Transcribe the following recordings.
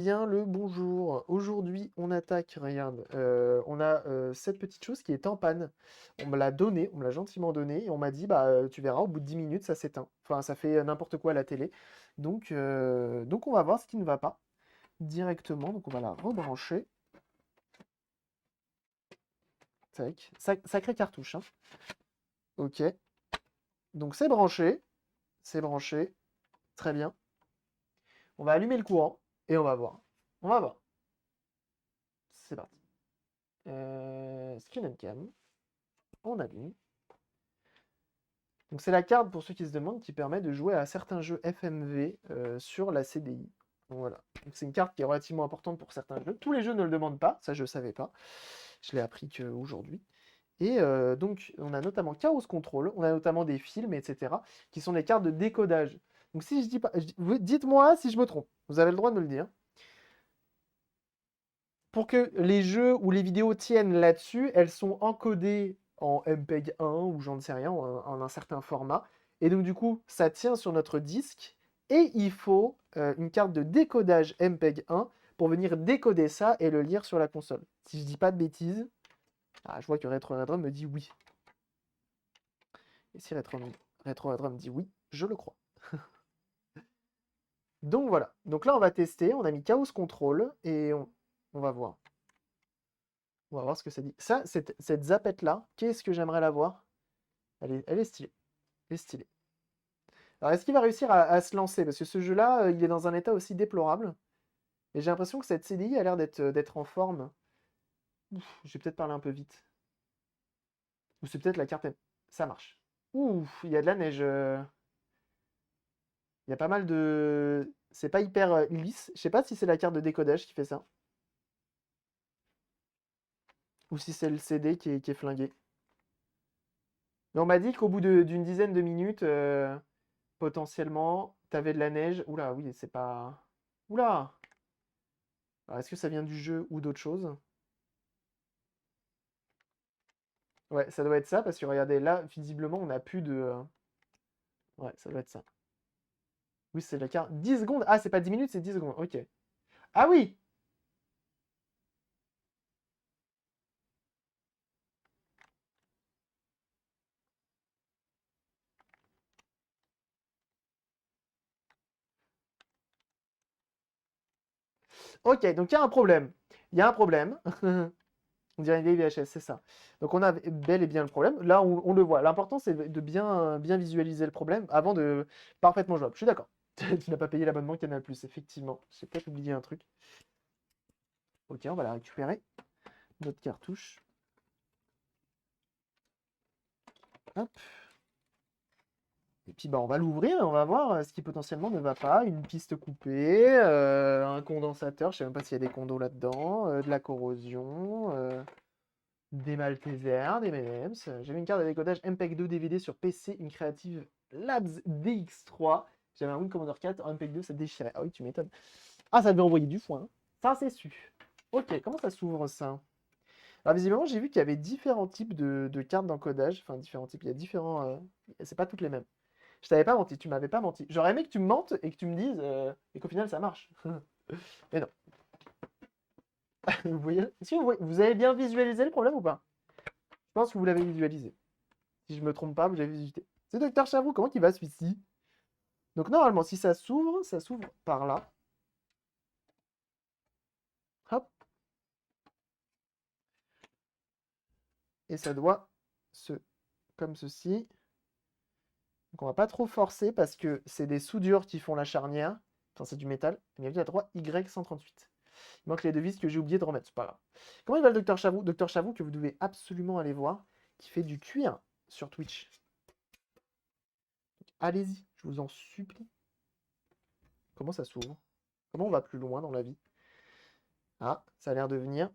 Bien le bonjour. Aujourd'hui, on attaque, regarde, on a cette petite chose qui est en panne. On me l'a donné, on me l'a gentiment donné, et on m'a dit, bah, tu verras, au bout de 10 minutes, ça s'éteint. Enfin, ça fait n'importe quoi à la télé. Donc on va voir ce qui ne va pas directement. Donc on va la rebrancher. Tac. Sacrée cartouche, hein. Ok. Donc c'est branché. C'est branché. Très bien. On va allumer le courant et on va voir. On va voir. C'est parti. Screen and cam. On allume. Donc c'est la carte, pour ceux qui se demandent, qui permet de jouer à certains jeux FMV sur la CDI. Donc voilà. Donc c'est une carte qui est relativement importante pour certains jeux. Tous les jeux ne le demandent pas, ça je ne savais pas. Je l'ai appris qu'aujourd'hui. Et donc on a notamment Chaos Control, on a notamment des films, etc., qui sont des cartes de décodage. Donc si je dis pas, dites-moi si je me trompe. Vous avez le droit de me le dire. Pour que les jeux ou les vidéos tiennent là-dessus, elles sont encodées en MPEG 1 ou j'en sais rien, en un certain format. Et donc du coup, ça tient sur notre disque. Et il faut une carte de décodage MPEG 1 pour venir décoder ça et le lire sur la console. Si je dis pas de bêtises, je vois que RetroRedrum me dit oui. Et si RetroRedrum dit oui, je le crois. Donc voilà. Donc là, on va tester. On a mis Chaos Control et on va voir. On va voir ce que ça dit. Ça, cette zapette-là, qu'est-ce que j'aimerais la voir? Elle est stylée. Elle est stylée. Alors, est-ce qu'il va réussir à se lancer? Parce que ce jeu-là, il est dans un état aussi déplorable. Et j'ai l'impression que cette CDI a l'air d'être en forme. Ouf, j'ai peut-être parlé un peu vite. Ou c'est peut-être la carte. Ça marche. Ouf, il y a de la neige. Il y a pas mal de. C'est pas hyper lisse. Je sais pas si c'est la carte de décodage qui fait ça. Ou si c'est le CD qui est flingué. Mais on m'a dit qu'au bout d'une dizaine de minutes, potentiellement, t'avais de la neige. Oula, oui, c'est pas. Oula! Alors, est-ce que ça vient du jeu ou d'autre chose? Ouais, ça doit être ça, parce que regardez, là, visiblement, on n'a plus de. Ouais, ça doit être ça. Oui, c'est la carte. 10 secondes. Ah, c'est pas 10 minutes, c'est 10 secondes. Ok. Ah oui! Ok, donc il y a un problème. Il y a un problème. On dirait une vieille VHS, c'est ça. Donc on a bel et bien le problème. Là, on le voit. L'important, c'est de bien visualiser le problème avant de parfaitement jouable. Je suis d'accord. Tu n'as pas payé l'abonnement Canal+, effectivement. J'ai peut-être oublié un truc. Ok, on va la récupérer. Notre cartouche. Hop. Et puis bah, on va l'ouvrir et on va voir ce qui potentiellement ne va pas. Une piste coupée, un condensateur, je sais même pas s'il y a des condos là-dedans, de la corrosion, des Maltesers, des M&M's. J'avais une carte de décodage MPEG 2 DVD sur PC, une Creative Labs DX3. J'avais un Win Commander 4 en MPEG 2, ça déchirait. Ah oui, tu m'étonnes. Ah, ça devait envoyer du foin, hein. Ça, c'est su. Ok, comment ça s'ouvre ça? Alors visiblement, j'ai vu qu'il y avait différents types de cartes d'encodage. Enfin, différents types, il y a différents... c'est pas toutes les mêmes. Je t'avais pas menti, tu m'avais pas menti. J'aurais aimé que tu me mentes et que tu me dises et qu'au final ça marche. Mais non. Vous voyez, si vous avez bien visualisé le problème ou pas? Je pense que vous l'avez visualisé. Si je me trompe pas, vous l'avez visualisé. C'est Docteur Chavou, comment il va celui-ci? Donc normalement, si ça s'ouvre par là. Hop. Et ça doit se... comme ceci. Donc on va pas trop forcer parce que c'est des soudures qui font la charnière. Enfin, c'est du métal. Il y a à droite Y138. Il manque les devises que j'ai oublié de remettre, c'est pas grave. Comment il va le Docteur Chavou? Docteur Chavou que vous devez absolument aller voir, qui fait du cuir sur Twitch. Allez-y, je vous en supplie. Comment ça s'ouvre? Comment on va plus loin dans la vie? Ah, ça a l'air de venir.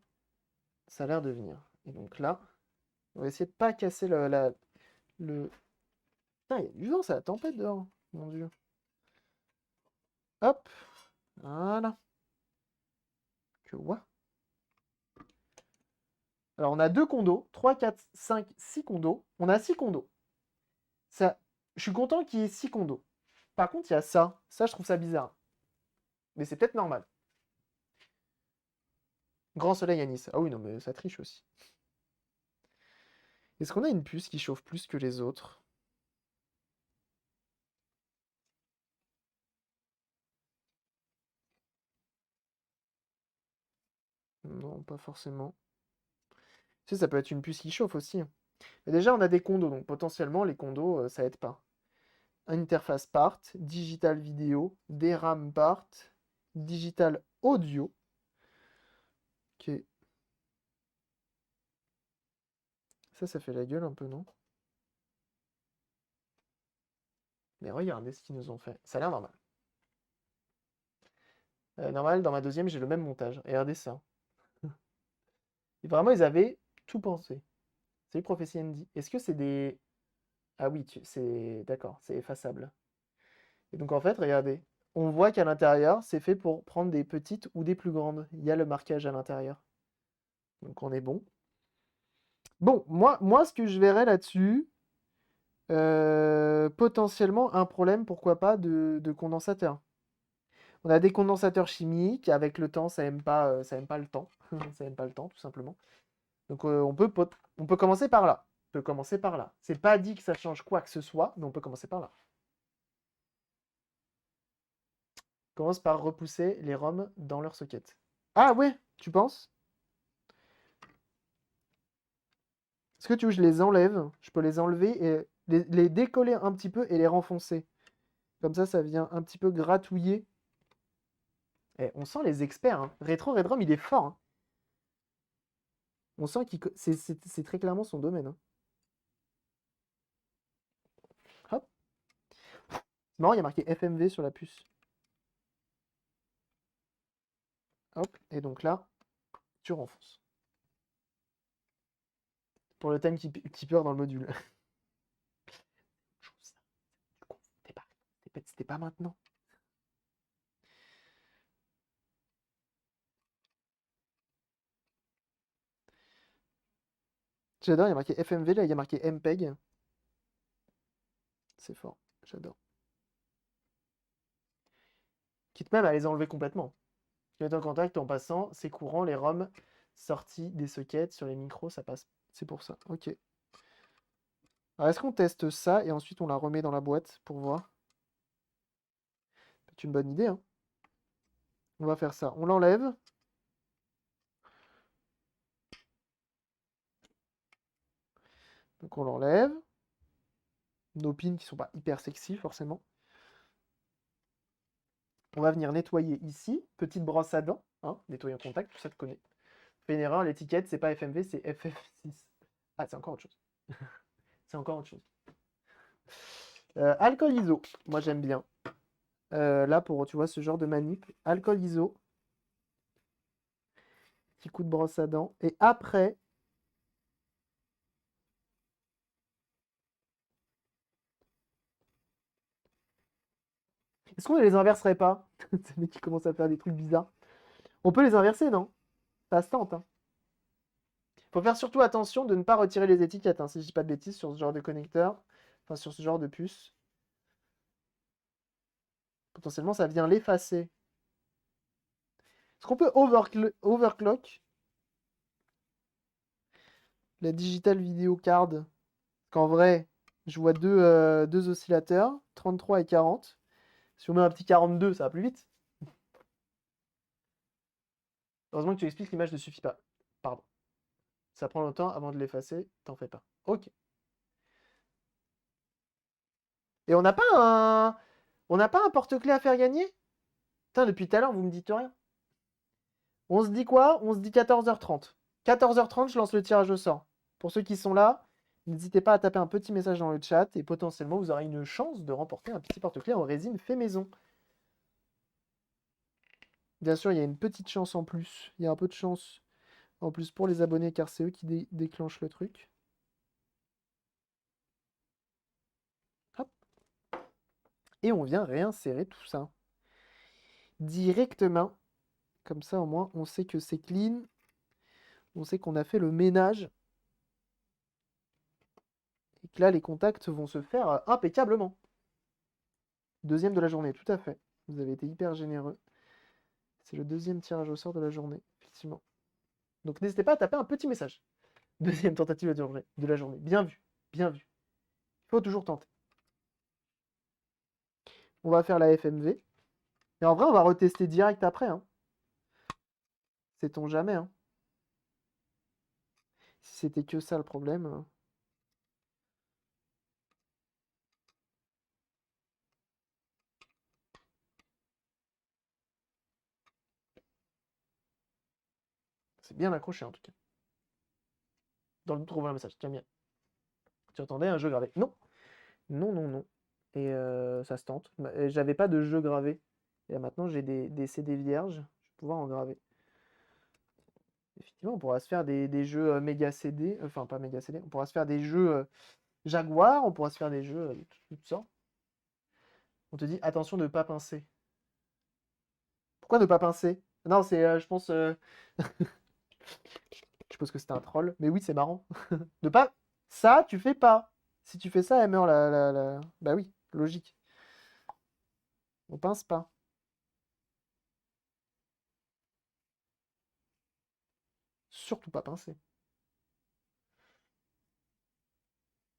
Ça a l'air de venir. Et donc là, on va essayer de pas casser le... Putain, il y a du vent, c'est la tempête dehors. Mon Dieu. Hop. Voilà. Que quoi? Alors, on a 2 condos. 3, 4, 5, 6 condos. On a 6 condos. Ça, je suis content qu'il y ait 6 condos. Par contre, il y a ça. Ça, je trouve ça bizarre. Mais c'est peut-être normal. Grand soleil à Nice. Ah oui, non, mais ça triche aussi. Est-ce qu'on a une puce qui chauffe plus que les autres? Non, pas forcément. Tu sais, ça peut être une puce qui chauffe aussi, hein. Mais déjà, on a des condos, donc potentiellement, les condos, ça aide pas. Interface part, digital vidéo, DRAM part, digital audio. Ok. Ça fait la gueule un peu, non? Mais regardez ce qu'ils nous ont fait. Ça a l'air normal. Normal, dans ma deuxième, j'ai le même montage. Regardez ça. Et vraiment, ils avaient tout pensé. Salut Prophétie Andy. Est-ce que c'est des... Ah oui, c'est... D'accord, c'est effaçable. Et donc en fait, regardez. On voit qu'à l'intérieur, c'est fait pour prendre des petites ou des plus grandes. Il y a le marquage à l'intérieur. Donc on est bon. Bon, moi ce que je verrais là-dessus, potentiellement un problème, pourquoi pas, de condensateur. On a des condensateurs chimiques, avec le temps, ça aime pas le temps. Ça aime pas le temps, tout simplement. Donc on peut commencer par là. On peut commencer par là. C'est pas dit que ça change quoi que ce soit, mais on peut commencer par là. On commence par repousser les ROM dans leur socket. Ah ouais, tu penses? Est-ce que tu veux que je les enlève? Je peux les enlever et les décoller un petit peu et les renfoncer. Comme ça vient un petit peu gratouiller. Eh, on sent les experts, hein. Retro Redrum, il est fort, hein. On sent c'est très clairement son domaine, hein. Hop. C'est marrant, il y a marqué FMV sur la puce. Hop. Et donc là, tu renfonces. Pour le timekeeper dans le module. C'était pas maintenant. J'adore, il y a marqué FMV, là, il y a marqué MPEG. C'est fort, j'adore. Quitte même à les enlever complètement. Mettre en contact en passant, c'est courant, les ROM sortis des sockets sur les micros, ça passe. C'est pour ça, ok. Alors est-ce qu'on teste ça et ensuite on la remet dans la boîte pour voir? C'est une bonne idée, hein. On va faire ça. On l'enlève. Donc on l'enlève. Nos pins qui sont pas hyper sexy forcément. On va venir nettoyer ici. Petite brosse à dents, hein, nettoyer en contact, tout ça te connaît. Fais une erreur, l'étiquette c'est pas FMV, c'est FF6. Ah, c'est encore autre chose. C'est encore autre chose. Alcool ISO, moi j'aime bien. Là pour, tu vois, ce genre de manip, alcool ISO. Petit coup de brosse à dents. Et après, est-ce qu'on ne les inverserait pas? C'est le mec qui commence à faire des trucs bizarres. On peut les inverser, non? Ça se tente, hein. Faut faire surtout attention de ne pas retirer les étiquettes, hein, si je dis pas de bêtises, sur ce genre de connecteur. Enfin, sur ce genre de puce. Potentiellement, ça vient l'effacer. Est-ce qu'on peut overclock la digital video card? Parce qu'en vrai, je vois deux oscillateurs, 33 et 40. Si on met un petit 42, ça va plus vite. Heureusement que tu expliques, l'image ne suffit pas. Pardon. Ça prend longtemps avant de l'effacer, t'en fais pas. Ok. Et On n'a pas un porte-clés à faire gagner? Putain, depuis tout à l'heure, vous me dites rien. On se dit quoi? On se dit 14h30. 14h30, je lance le tirage au sort. Pour ceux qui sont là, n'hésitez pas à taper un petit message dans le chat et potentiellement vous aurez une chance de remporter un petit porte-clés en résine fait maison. Bien sûr, il y a une petite chance en plus. Il y a un peu de chance en plus pour les abonnés car c'est eux qui déclenchent le truc. Hop. Et on vient réinsérer tout ça directement. Comme ça, au moins, on sait que c'est clean. On sait qu'on a fait le ménage. Et que là, les contacts vont se faire impeccablement. Deuxième de la journée, tout à fait. Vous avez été hyper généreux. C'est le deuxième tirage au sort de la journée, effectivement. Donc n'hésitez pas à taper un petit message. Deuxième tentative de la journée. Bien vu, bien vu. Il faut toujours tenter. On va faire la FMV. Et en vrai, on va retester direct après. Hein. Sait-on jamais. Hein. Si c'était que ça le problème. C'est bien accroché en tout cas. Dans le doute, trouver un message. Tiens bien. Tu entendais un jeu gravé? Non. Non, non, non. Et ça se tente. J'avais pas de jeu gravé. Et là, maintenant, j'ai des CD vierges. Je vais pouvoir en graver. Effectivement, on pourra se faire des jeux méga CD. Enfin, pas méga CD. On pourra se faire des jeux Jaguar. On pourra se faire des jeux de toutes sortes. On te dit attention de ne pas pincer. Pourquoi ne pas pincer? Non, c'est, je pense, je suppose que c'était un troll. Mais oui, c'est marrant. Ne pas. Ça, tu fais pas. Si tu fais ça, elle meurt Bah oui, logique. On pince pas. Surtout pas pincer.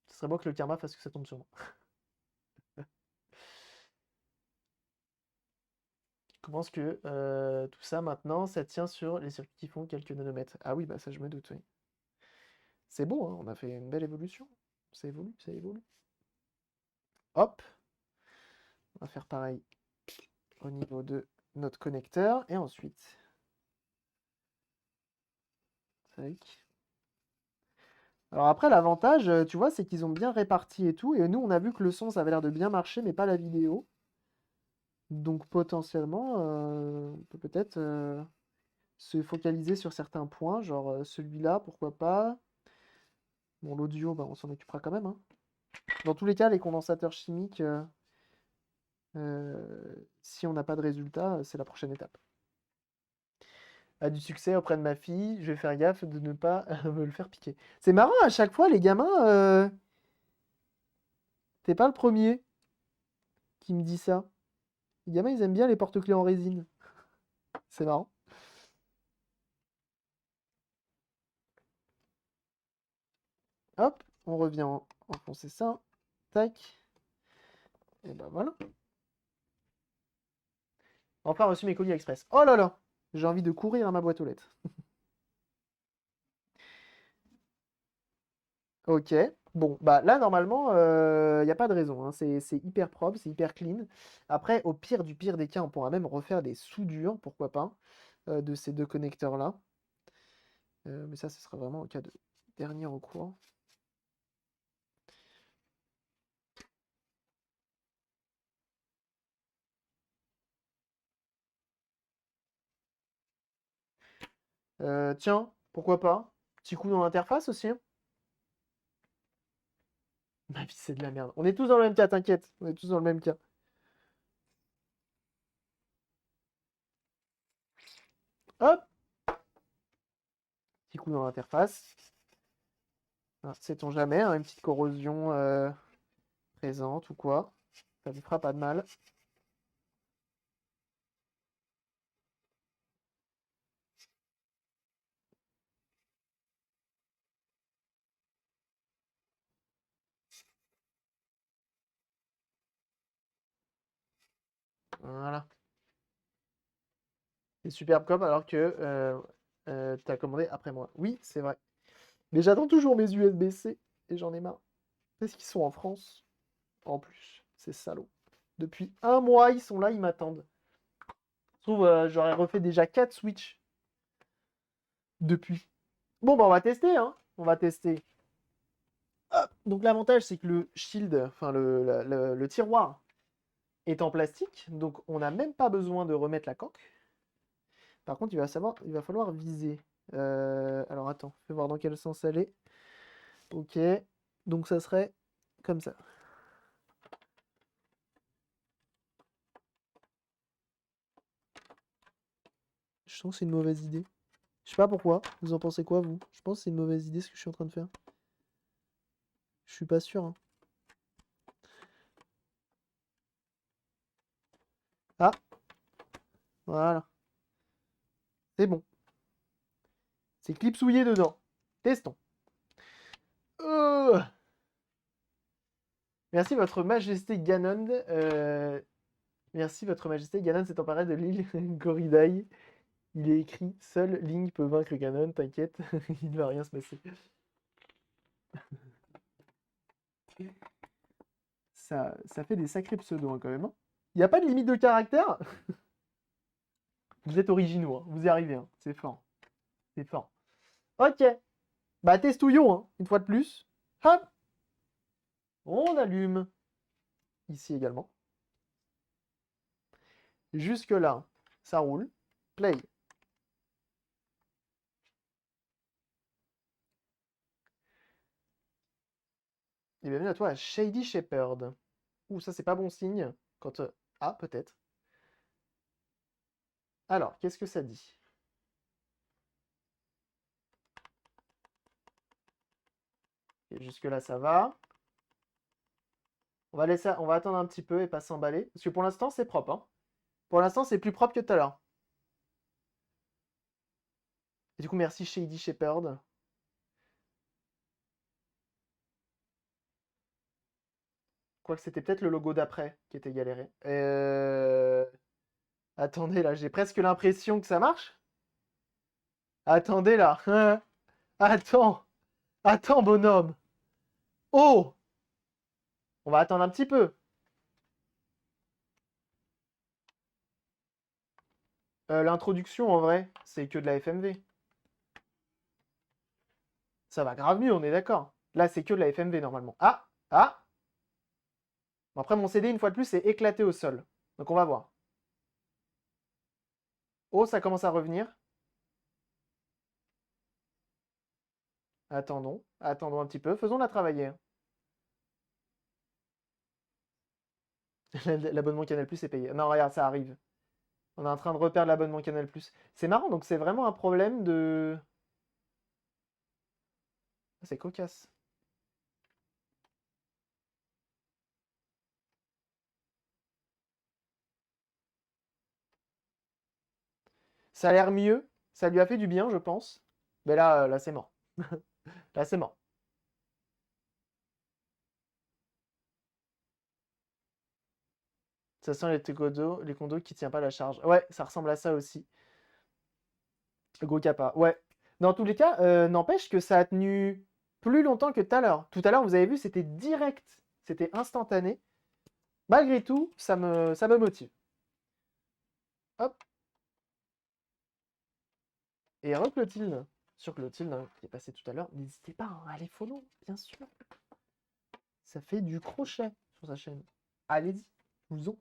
Ce serait beau que le karma fasse que ça tombe sur moi. Je pense que tout ça maintenant, ça tient sur les circuits qui font quelques nanomètres. Ah oui, bah ça je me doute, oui. C'est beau, hein, on a fait une belle évolution. Ça évolue, ça évolue. Hop, on va faire pareil au niveau de notre connecteur. Et ensuite, tac. Alors après, l'avantage, tu vois, c'est qu'ils ont bien réparti et tout. Et nous, on a vu que le son, ça avait l'air de bien marcher, mais pas la vidéo. Donc potentiellement, on peut peut-être se focaliser sur certains points, genre celui-là, pourquoi pas. Bon, l'audio, bah, on s'en occupera quand même. Hein. Dans tous les cas, les condensateurs chimiques, si on n'a pas de résultat, c'est la prochaine étape. A du succès auprès de ma fille, je vais faire gaffe de ne pas me le faire piquer. C'est marrant, à chaque fois, les gamins, t'es pas le premier qui me dit ça. Les gamins, ils aiment bien les porte-clés en résine. C'est marrant. Hop, on revient enfoncer ça. Tac. Et ben voilà. Enfin reçu mes colis express. Oh là là, j'ai envie de courir à ma boîte aux lettres. Ok. Bon, bah là, normalement, il n'y a pas de raison. Hein. C'est hyper propre, c'est hyper clean. Après, au pire du pire des cas, on pourra même refaire des soudures, pourquoi pas, de ces deux connecteurs-là. Mais ça, ce sera vraiment au cas de dernier recours. Tiens, pourquoi pas? Petit coup dans l'interface aussi. Hein. Ma vie, c'est de la merde. On est tous dans le même cas, t'inquiète. On est tous dans le même cas. Hop, petit coup dans l'interface. Ah, sait-on jamais, hein, une petite corrosion présente ou quoi. Ça ne fera pas de mal. Voilà. C'est superbe comme alors que t'as commandé après moi. Oui, c'est vrai. Mais j'attends toujours mes USB-C et j'en ai marre. Parce qu'ils sont en France. En plus, c'est salaud. Depuis un mois, ils sont là, ils m'attendent. Je trouve, j'aurais refait déjà 4 Switch depuis. Bon, bah, on va tester, hein. On va tester. Hop. Donc, l'avantage, c'est que le shield, enfin, le tiroir est en plastique. Donc, on n'a même pas besoin de remettre la coque. Par contre, il va falloir viser. Alors, attends, fais voir dans quel sens elle est. Ok. Donc, ça serait comme ça. Je sens que c'est une mauvaise idée. Je sais pas pourquoi. Vous en pensez quoi, vous? Je pense que c'est une mauvaise idée ce que je suis en train de faire. Je suis pas sûr. Hein. Ah, voilà. C'est bon. C'est clipsouillé dedans. Testons. Merci votre majesté Ganon. Merci votre majesté Ganon s'est emparé de l'île Goridai. Il est écrit seul Link peut vaincre Ganon, t'inquiète, il ne va rien se passer. Ça fait des sacrés pseudos hein, quand même. Il n'y a pas de limite de caractère. Vous êtes originaux, hein. Vous y arrivez, hein. C'est fort. C'est fort. Ok. Bah testouillons, hein, une fois de plus. Hop. On allume. Ici également. Jusque là, ça roule. Play. Et bienvenue à toi, Shady Shepherd. Ouh, ça c'est pas bon signe. Quand... Ah, peut-être. Alors, qu'est-ce que ça dit? Et jusque-là, ça va. On va attendre un petit peu et pas s'emballer. Parce que pour l'instant, c'est propre. Hein. Pour l'instant, c'est plus propre que tout à l'heure. Et du coup, merci Shady Shepherd. Quoique c'était peut-être le logo d'après qui était galéré. Attendez, là, j'ai presque l'impression que ça marche. Attendez, là. Attends. Attends, bonhomme. Oh! On va attendre un petit peu. L'introduction, en vrai, c'est que de la FMV. Ça va grave mieux, on est d'accord. Là, c'est que de la FMV, normalement. Ah! Ah! Bon, après, mon CD, une fois de plus, c'est éclaté au sol. Donc, on va voir. Oh, ça commence à revenir. Attendons. Attendons un petit peu. Faisons-la travailler. L'abonnement Canal+ est payé. Non, regarde, ça arrive. On est en train de reperdre l'abonnement Canal+. C'est marrant, donc c'est vraiment un problème de... C'est cocasse. Ça a l'air mieux. Ça lui a fait du bien, je pense. Mais là c'est mort. Là, c'est mort. Ça sent les condos qui tiennent pas la charge. Ouais, ça ressemble à ça aussi. Go Kappa. Ouais. Dans tous les cas, n'empêche que ça a tenu plus longtemps que tout à l'heure. Tout à l'heure, vous avez vu, c'était direct. C'était instantané. Malgré tout, ça me motive. Hop. Et re-Clotilde. Sur Clotilde, hein, qui est passé tout à l'heure. N'hésitez pas hein, à aller follow, bien sûr. Ça fait du crochet sur sa chaîne. Allez-y, vous en.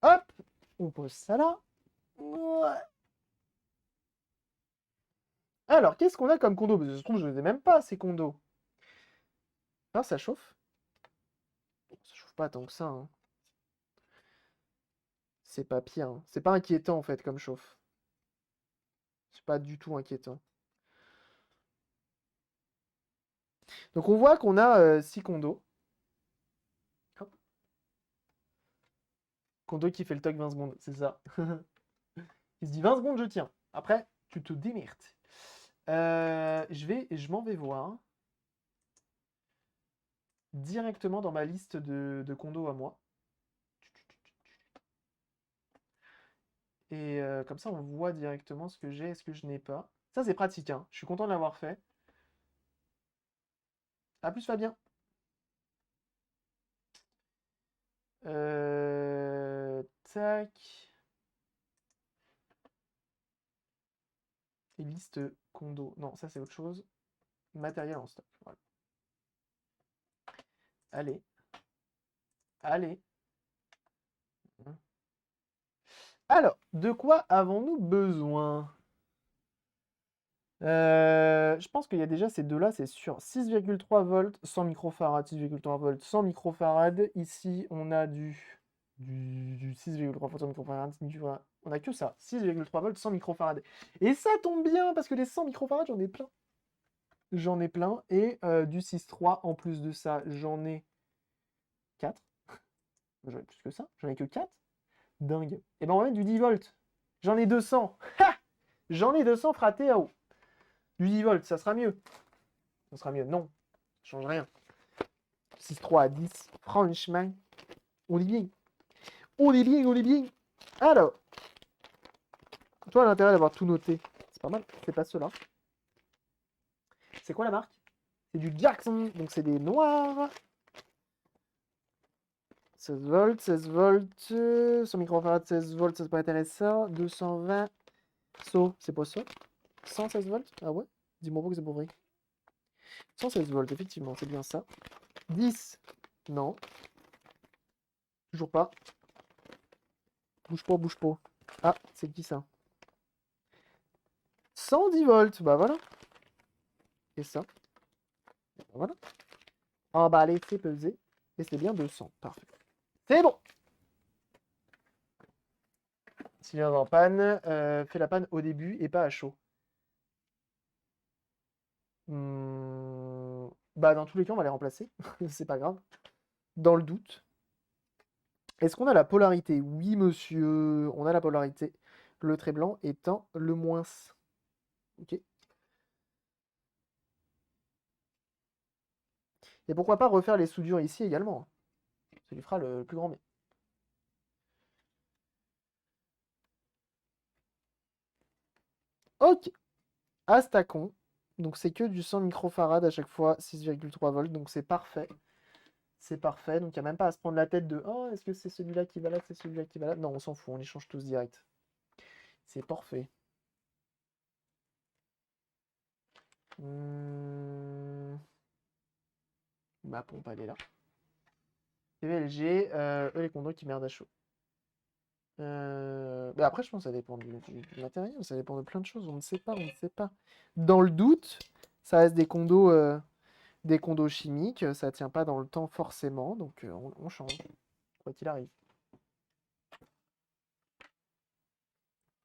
Hop. On pose ça là. Ouais. Alors, qu'est-ce qu'on a comme condo? Parce que ça se trouve, je ne les ai même pas, ces condos. Ah, ça chauffe. Ça chauffe pas tant que ça. Hein. C'est pas pire. Hein. C'est pas inquiétant, en fait, comme chauffe. C'est pas du tout inquiétant. Donc, on voit qu'on a 6 condos. Hop. Condo qui fait le toc 20 secondes, c'est ça. Il se dit 20 secondes, je tiens. Après, tu te démerdes. Je m'en vais voir directement dans ma liste de condos à moi. Et comme ça, on voit directement ce que j'ai et ce que je n'ai pas. Ça, c'est pratique, hein. Je suis content de l'avoir fait. A plus, Fabien. Tac. Et liste condo. Non, ça, c'est autre chose. Matériel en stock. Voilà. Allez. Allez. Alors, de quoi avons-nous besoin? Je pense qu'il y a déjà ces deux-là, c'est sûr. 6,3 volts, 100 microfarad, 6,3 volts, 100 microfarad. Ici, on a du 6,3 volts, 100 microfarad. On a que ça, 6,3 volts, 100 microfarad. Et ça tombe bien, parce que les 100 microfarad, j'en ai plein. J'en ai plein. Et du 6,3, en plus de ça, j'en ai 4. J'en ai plus que ça, j'en ai que 4. Dingue. Et ben on va mettre du 10 volts. J'en ai 200. Ha! J'en ai 200 fratés à haut. Du 10 volts, ça sera mieux. Ça sera mieux. Non, ça change rien. 6-3 à 10, franchement, on est bien. On est bien, on est bien. Alors, toi, l'intérêt d'avoir tout noté. C'est pas mal. C'est pas cela. C'est quoi la marque? C'est du Jackson. Donc, c'est des noirs. 16 volts, 16 volts. 100 microfarads, 16 volts, ça c'est pas intéressant. 220. So, c'est pas ça? 116 volts? Ah ouais? Dis-moi pas que c'est pas vrai. 116 volts, effectivement, c'est bien ça. 10. Non. Toujours pas. Bouge pas, bouge pas. Ah, c'est qui ça? 110 volts, bah voilà. Et ça? Voilà. Emballé, c'est pesé. Et c'est bien 200. Parfait. C'est bon. S'il vient en panne, fais la panne au début et pas à chaud. Bah, dans tous les cas, on va les remplacer. C'est pas grave. Dans le doute. Est-ce qu'on a la polarité? Oui, monsieur. On a la polarité. Le trait blanc étant le moins. Ok. Et pourquoi pas refaire les soudures ici également? Ça lui fera le plus grand bien. Ok. Astacon. Donc c'est que du 100 microfarad à chaque fois, 6,3 volts. Donc c'est parfait. C'est parfait. Donc il n'y a même pas à se prendre la tête de oh, est-ce que c'est celui-là qui va là, c'est celui-là qui va là. Non, on s'en fout, on les change tous direct. C'est parfait. Ma pompe, elle est là. PVLG, eux les condos qui merdent à chaud. Bah après, je pense que ça dépend du matériel, ça dépend de plein de choses, on ne sait pas, on ne sait pas. Dans le doute, ça reste des condos chimiques, ça tient pas dans le temps forcément, donc on change, quoi qu'il arrive.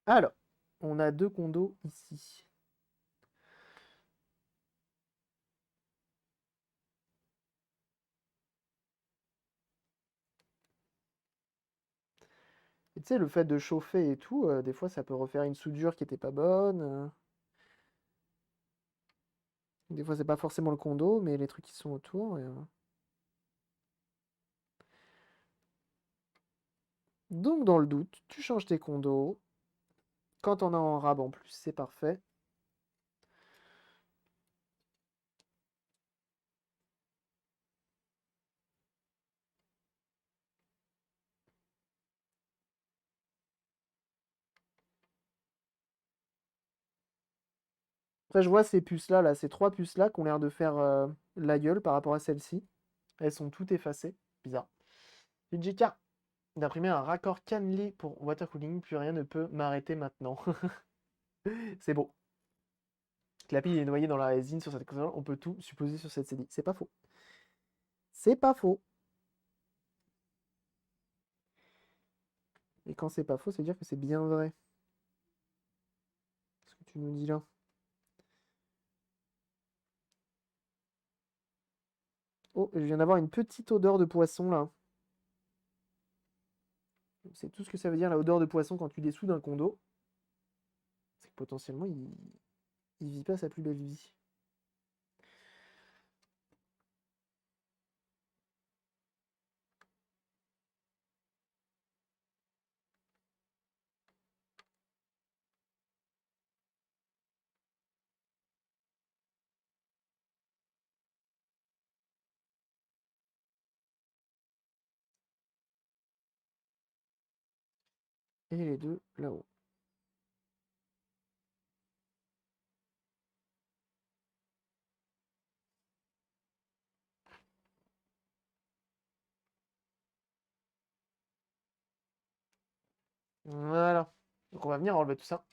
Alors, on a deux condos ici. Et tu sais, le fait de chauffer et tout, des fois ça peut refaire une soudure qui était pas bonne. Des fois c'est pas forcément le condo, mais les trucs qui sont autour. Donc dans le doute, tu changes tes condos. Quand on a en rab en plus, c'est parfait. Après, je vois ces puces-là, là, ces trois puces-là qui ont l'air de faire la gueule par rapport à celle-ci. Elles sont toutes effacées. Bizarre. JK, d'imprimer un raccord cannelé pour water cooling, plus rien ne peut m'arrêter maintenant. C'est beau. La pile est noyée dans la résine sur cette console, on peut tout supposer sur cette CD. C'est pas faux. C'est pas faux. Et quand c'est pas faux, ça veut dire que c'est bien vrai. Ce que tu nous dis là. Oh, je viens d'avoir une petite odeur de poisson là. C'est tout ce que ça veut dire, la odeur de poisson quand tu dessoudes un condo. C'est que potentiellement, il vit pas sa plus belle vie. Et les deux là-haut. Voilà. Donc on va venir enlever tout ça.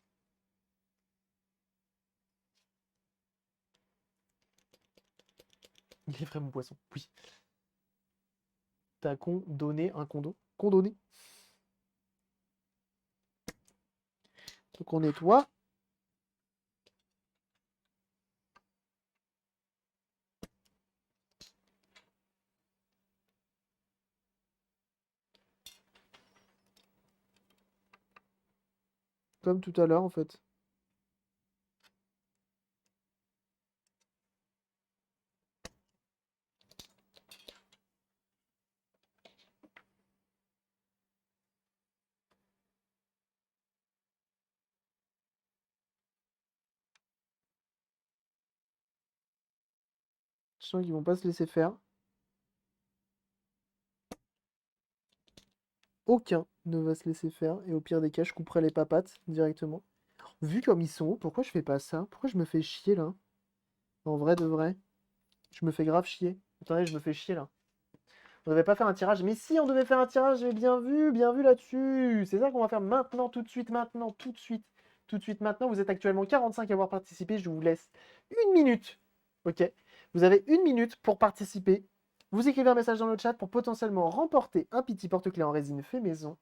Il est vrai mon poisson. Oui. T'as condonné un condo. Condonné. Donc on nettoie. Comme tout à l'heure en fait. Je sens qu'ils vont pas se laisser faire. Aucun ne va se laisser faire. Et au pire des cas, je couperai les papates directement. Vu comme ils sont hauts, pourquoi je fais pas ça? Pourquoi je me fais chier là? En vrai de vrai. Je me fais grave chier. Attendez, je me fais chier là. On devait pas faire un tirage. Mais si, on devait faire un tirage. J'ai bien vu là-dessus. C'est ça qu'on va faire maintenant, tout de suite, maintenant, tout de suite. Tout de suite, maintenant. Vous êtes actuellement 45 à avoir participé. Je vous laisse une minute. Ok? Vous avez une minute pour participer. Vous écrivez un message dans le chat pour potentiellement remporter un petit porte-clés en résine fait maison.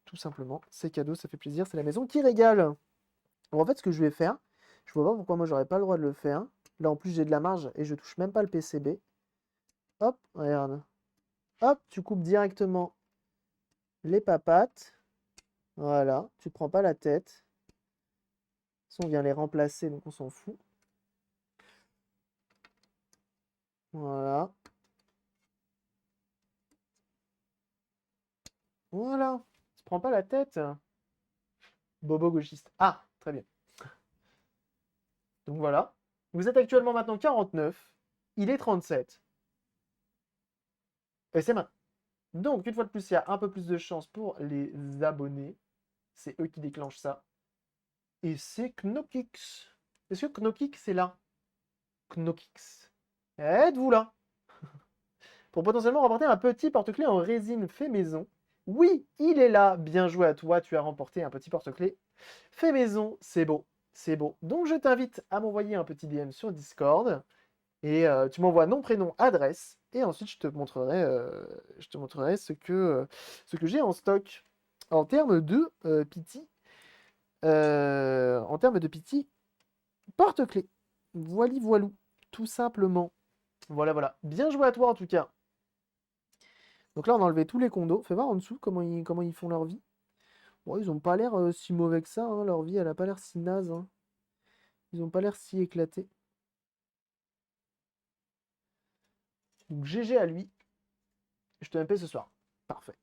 Tout simplement, c'est cadeau, ça fait plaisir, c'est la maison qui régale. Bon, en fait, ce que je vais faire, je vois pas pourquoi moi j'aurais pas le droit de le faire. Là, en plus, j'ai de la marge et je touche même pas le PCB. Hop, regarde. Hop, tu coupes directement les papates. Voilà, tu te prends pas la tête. Si on vient les remplacer, donc on s'en fout. Voilà. Voilà. Tu te prends pas la tête. Bobo gauchiste. Ah, très bien. Donc voilà. Vous êtes actuellement maintenant 49. Il est 37. Et c'est maintenant. Donc, une fois de plus, il y a un peu plus de chance pour les abonnés. C'est eux qui déclenchent ça. Et c'est Knokix. Est-ce que Knokix est là? Knokix. Êtes-vous là? Pour potentiellement remporter un petit porte-clés en résine fait maison. Oui, il est là. Bien joué à toi. Tu as remporté un petit porte-clés fait maison. C'est beau. C'est beau. Donc, je t'invite à m'envoyer un petit DM sur Discord. Et tu m'envoies nom, prénom, adresse. Et ensuite, je te montrerai ce que j'ai en stock. En termes de pity, porte-clés. Voili voilou. Tout simplement. Voilà, voilà. Bien joué à toi en tout cas. Donc là, on a enlevé tous les condos. Fais voir en dessous comment ils font leur vie. Bon, ils ont pas l'air si mauvais que ça, hein. Leur vie, elle a pas l'air si naze, hein. Ils ont pas l'air si éclatés. Donc GG à lui. Je te MP ce soir. Parfait.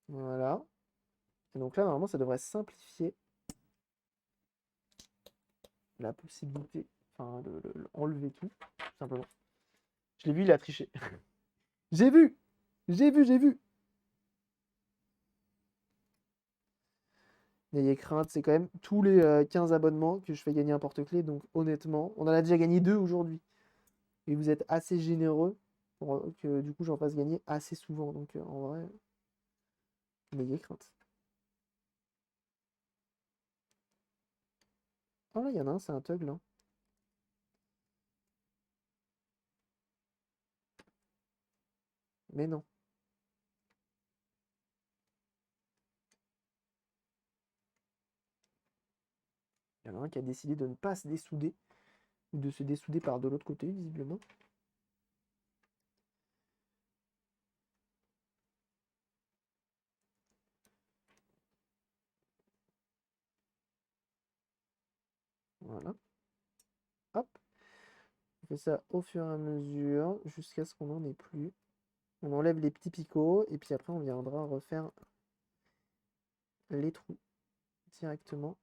Voilà. Et donc là, normalement, ça devrait simplifier la possibilité, enfin, enlever tout, tout simplement. Je l'ai vu, il a triché. J'ai vu! J'ai vu! N'ayez crainte, c'est quand même tous les 15 abonnements que je fais gagner un porte-clés. Donc honnêtement, on en a déjà gagné 2 aujourd'hui. Et vous êtes assez généreux pour que du coup j'en fasse gagner assez souvent. Donc en vrai, n'ayez crainte. Oh là, il y en a un, c'est un tug là. Mais non. Il y en a un qui a décidé de ne pas se dessouder. Ou de se dessouder par de l'autre côté, visiblement. Voilà. Hop. On fait ça au fur et à mesure, jusqu'à ce qu'on n'en ait plus. On enlève les petits picots, et puis après on viendra refaire les trous directement.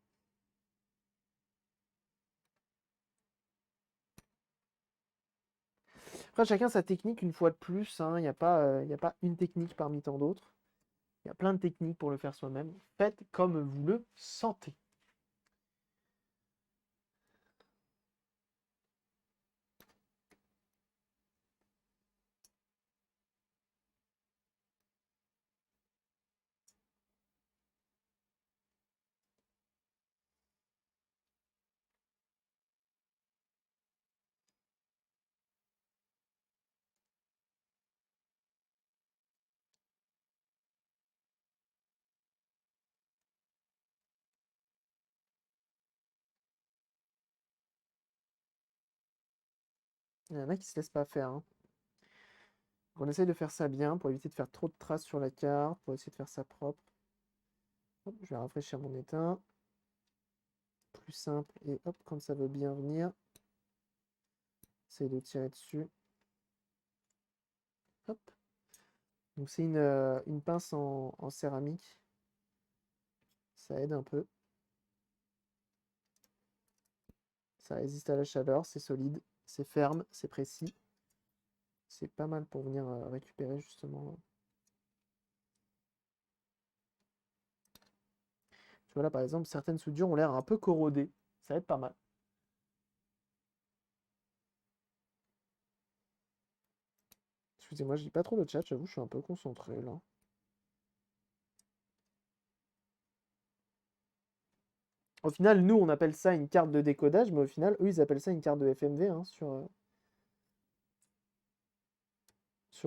Après, chacun sa technique, une fois de plus, hein. Il n'y a pas une technique parmi tant d'autres. Il y a plein de techniques pour le faire soi-même. Faites comme vous le sentez. Il y en a qui se laissent pas faire, hein. On essaye de faire ça bien pour éviter de faire trop de traces sur la carte, pour essayer de faire ça propre. Hop, je vais rafraîchir mon étain. Plus simple. Et hop, quand ça veut bien venir, essaye de tirer dessus. Hop. Donc c'est une pince en céramique. Ça aide un peu. Ça résiste à la chaleur, c'est solide, c'est ferme, c'est précis. C'est pas mal pour venir récupérer justement. Tu vois là par exemple, certaines soudures ont l'air un peu corrodées. Ça va être pas mal. Excusez-moi, je lis pas trop le chat, j'avoue, je suis un peu concentré là. Au final, nous, on appelle ça une carte de décodage, mais au final, eux, ils appellent ça une carte de FMV hein, sur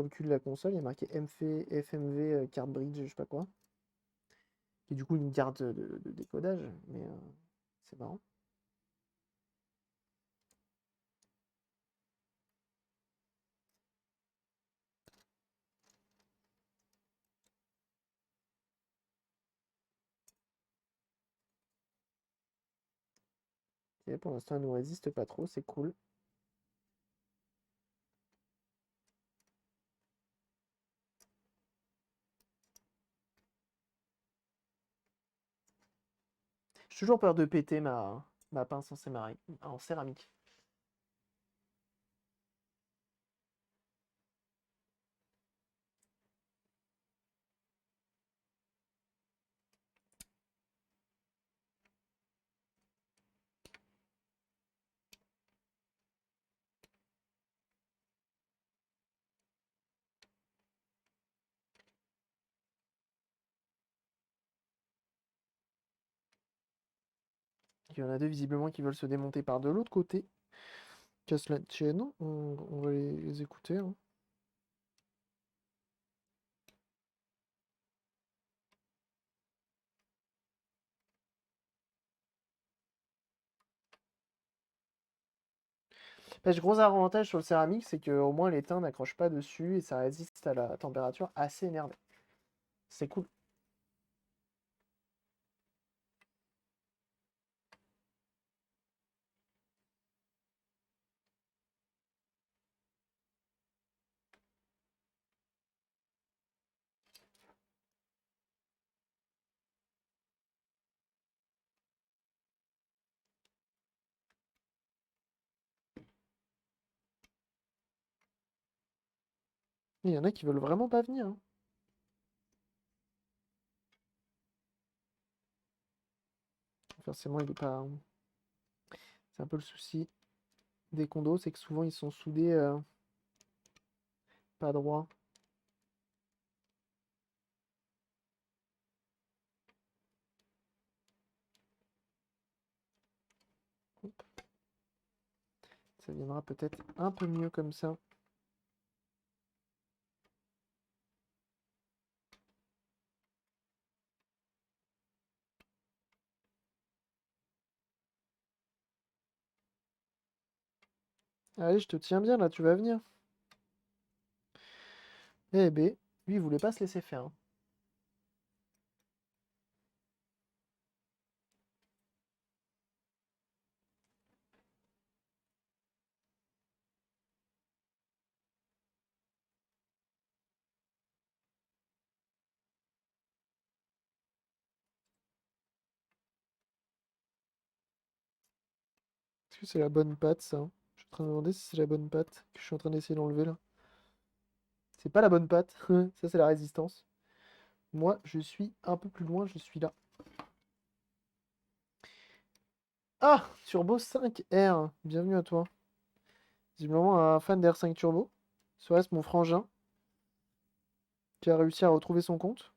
le cul de la console. Il y a marqué FMV card bridge, je sais pas quoi. Qui est du coup une carte de décodage, mais c'est marrant. Et pour l'instant, elle nous résiste pas trop, c'est cool. J'ai toujours peur de péter ma pince en céramique. Il y en a deux visiblement qui veulent se démonter par de l'autre côté. Casse la tienne, on va les écouter. Hein. Le gros avantage sur le céramique, c'est qu'au moins l'étain n'accroche pas dessus et ça résiste à la température assez énervée. C'est cool. Il y en a qui veulent vraiment pas venir. Hein. Forcément, il est pas. C'est un peu le souci des condos, c'est que souvent ils sont soudés pas droit. Ça viendra peut-être un peu mieux comme ça. Allez, je te tiens bien là, tu vas venir. Eh ben, lui, il voulait pas se laisser faire. Hein. Est-ce que c'est la bonne patte, ça? Hein. Je suis en train de me demander si c'est la bonne patte que je suis en train d'essayer d'enlever là. C'est pas la bonne patte. Ça, c'est la résistance. Moi, je suis un peu plus loin, je suis là. Ah! Turbo 5R. Bienvenue à toi. Visiblement un fan d'R5 Turbo. Serait-ce mon frangin qui a réussi à retrouver son compte?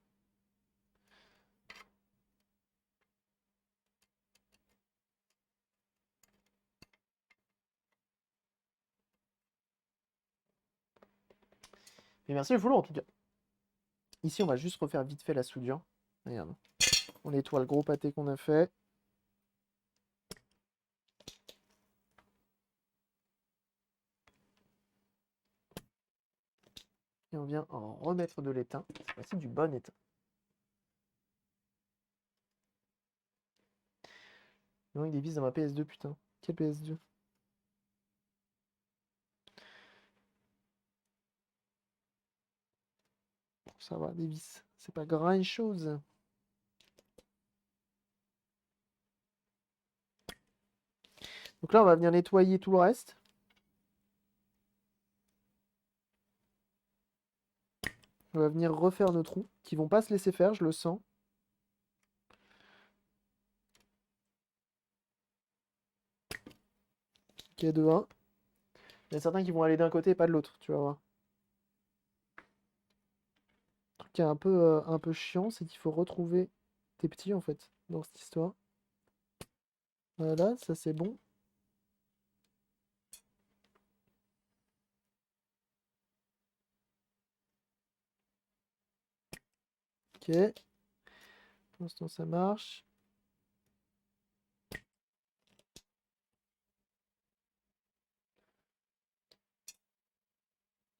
Mais merci le follow en tout cas. Ici, on va juste refaire vite fait la soudure. Regarde. On nettoie le gros pâté qu'on a fait. Et on vient en remettre de l'étain. Cette fois-ci, du bon étain. Non, il est vis dans ma PS2, putain. Quelle PS2? Ça va, des vis. C'est pas grand chose. Donc là, on va venir nettoyer tout le reste. On va venir refaire nos trous, qui vont pas se laisser faire, je le sens. Ok, 2-1. Il y a certains qui vont aller d'un côté et pas de l'autre, tu vas voir. Le truc qui est un peu chiant, c'est qu'il faut retrouver tes petits, en fait, dans cette histoire. Voilà, ça c'est bon. Ok. Pour l'instant, ça marche.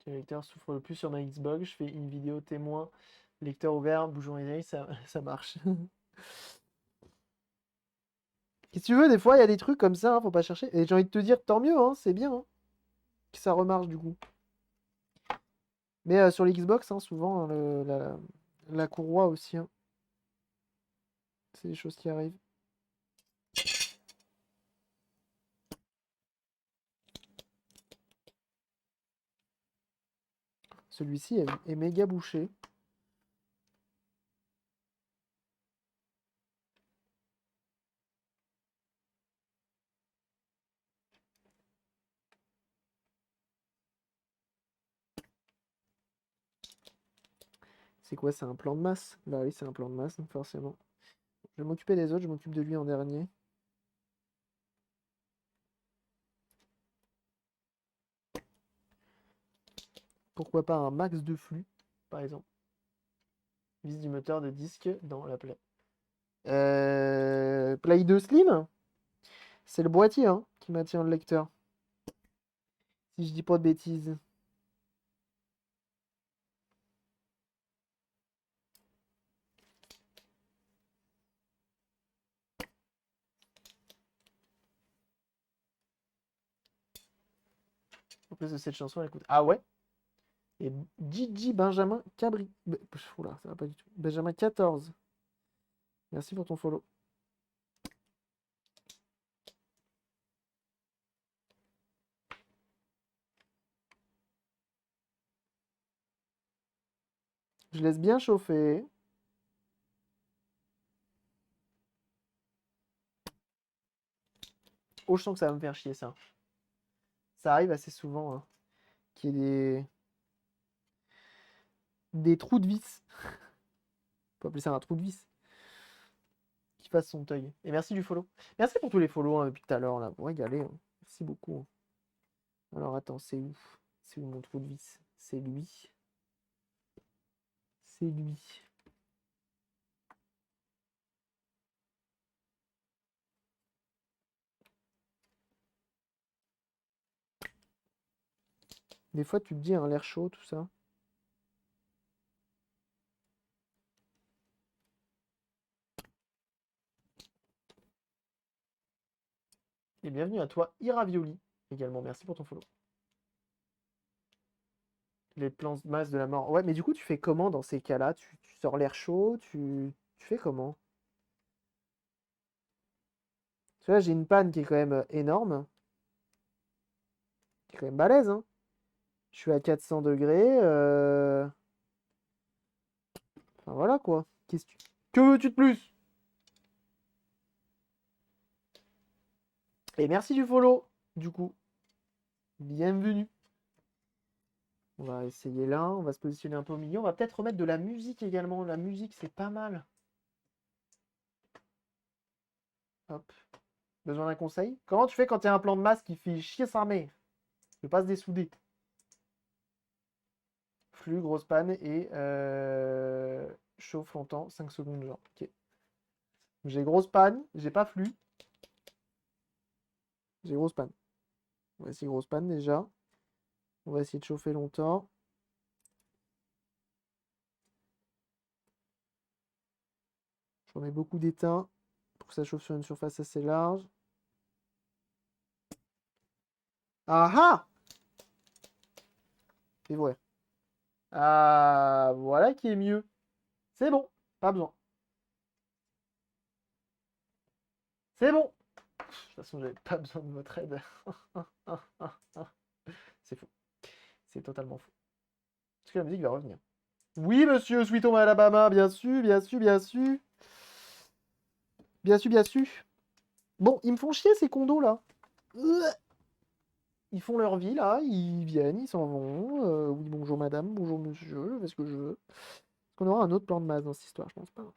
Quel lecteur souffre le plus sur ma Xbox? Je fais une vidéo témoin. Lecteur ouvert, bougeons les yeux, ça marche. Qu'est-ce que tu veux, des fois, il y a des trucs comme ça, hein, faut pas chercher. Et j'ai envie de te dire, tant mieux, hein, c'est bien, hein, que ça remarche du coup. Mais sur l'Xbox, hein, souvent, hein, la courroie aussi, hein, c'est des choses qui arrivent. Celui-ci est méga bouché. C'est quoi? C'est un plan de masse? Bah oui, c'est un plan de masse, donc forcément. Je vais m'occuper des autres, je m'occupe de lui en dernier. Pourquoi pas un max de flux, par exemple. Vis du moteur de disque dans la Play. Play 2 Slim? C'est le boîtier hein, qui maintient le lecteur. Si je dis pas de bêtises. En plus de cette chanson, elle écoute. Ah ouais? Et Gigi Benjamin Cabri. Oula, ça va pas du tout. Benjamin 14. Merci pour ton follow. Je laisse bien chauffer. Oh, je sens que ça va me faire chier ça. Ça arrive assez souvent hein, qu'il y ait des trous de vis. On peut appeler ça un trou de vis. Qui fasse son teuil. Et merci du follow. Merci pour tous les follow hein, depuis tout à l'heure là. Vous régalez. Hein. Merci beaucoup. Hein. Alors attends, c'est où? C'est où mon trou de vis? C'est lui. C'est lui. Des fois, tu te dis un l'air chaud, tout ça. Et bienvenue à toi, Iravioli, également. Merci pour ton follow. Les plans de masse de la mort. Ouais, mais du coup, tu fais comment dans ces cas-là? Tu sors l'air chaud? Tu fais comment? Tu vois, j'ai une panne qui est quand même énorme. Qui est quand même balèze, hein. Je suis à 400 degrés. Enfin, voilà, quoi. Que veux-tu de plus? Et merci du follow, du coup. Bienvenue. On va essayer là, on va se positionner un peu au milieu. On va peut-être remettre de la musique également. La musique, c'est pas mal. Hop. Besoin d'un conseil? Comment tu fais quand tu as un plan de masse qui fait chier sa mère? Ne pas se dessouder. Flux, grosse panne et chauffe longtemps, 5 secondes genre. Ok. J'ai grosse panne, j'ai pas flux. J'ai grosse panne. On va essayer grosse panne déjà. On va essayer de chauffer longtemps. Je remets beaucoup d'étain pour que ça chauffe sur une surface assez large. Ah ah! C'est vrai. Ah, voilà qui est mieux. C'est bon, pas besoin. C'est bon. toute façon, j'avais pas besoin de votre aide. C'est faux. C'est totalement faux. Est-ce que la musique va revenir? Oui, monsieur, Sweet Home Alabama, bien sûr, bien sûr, bien sûr. Bien sûr, bien sûr. Bon, ils me font chier ces condos là. Ils font leur vie là, ils viennent, ils s'en vont. Oui, bonjour madame, bonjour monsieur, je fais ce que je veux. Est-ce qu'on aura un autre plan de masse dans cette histoire? Je pense pas.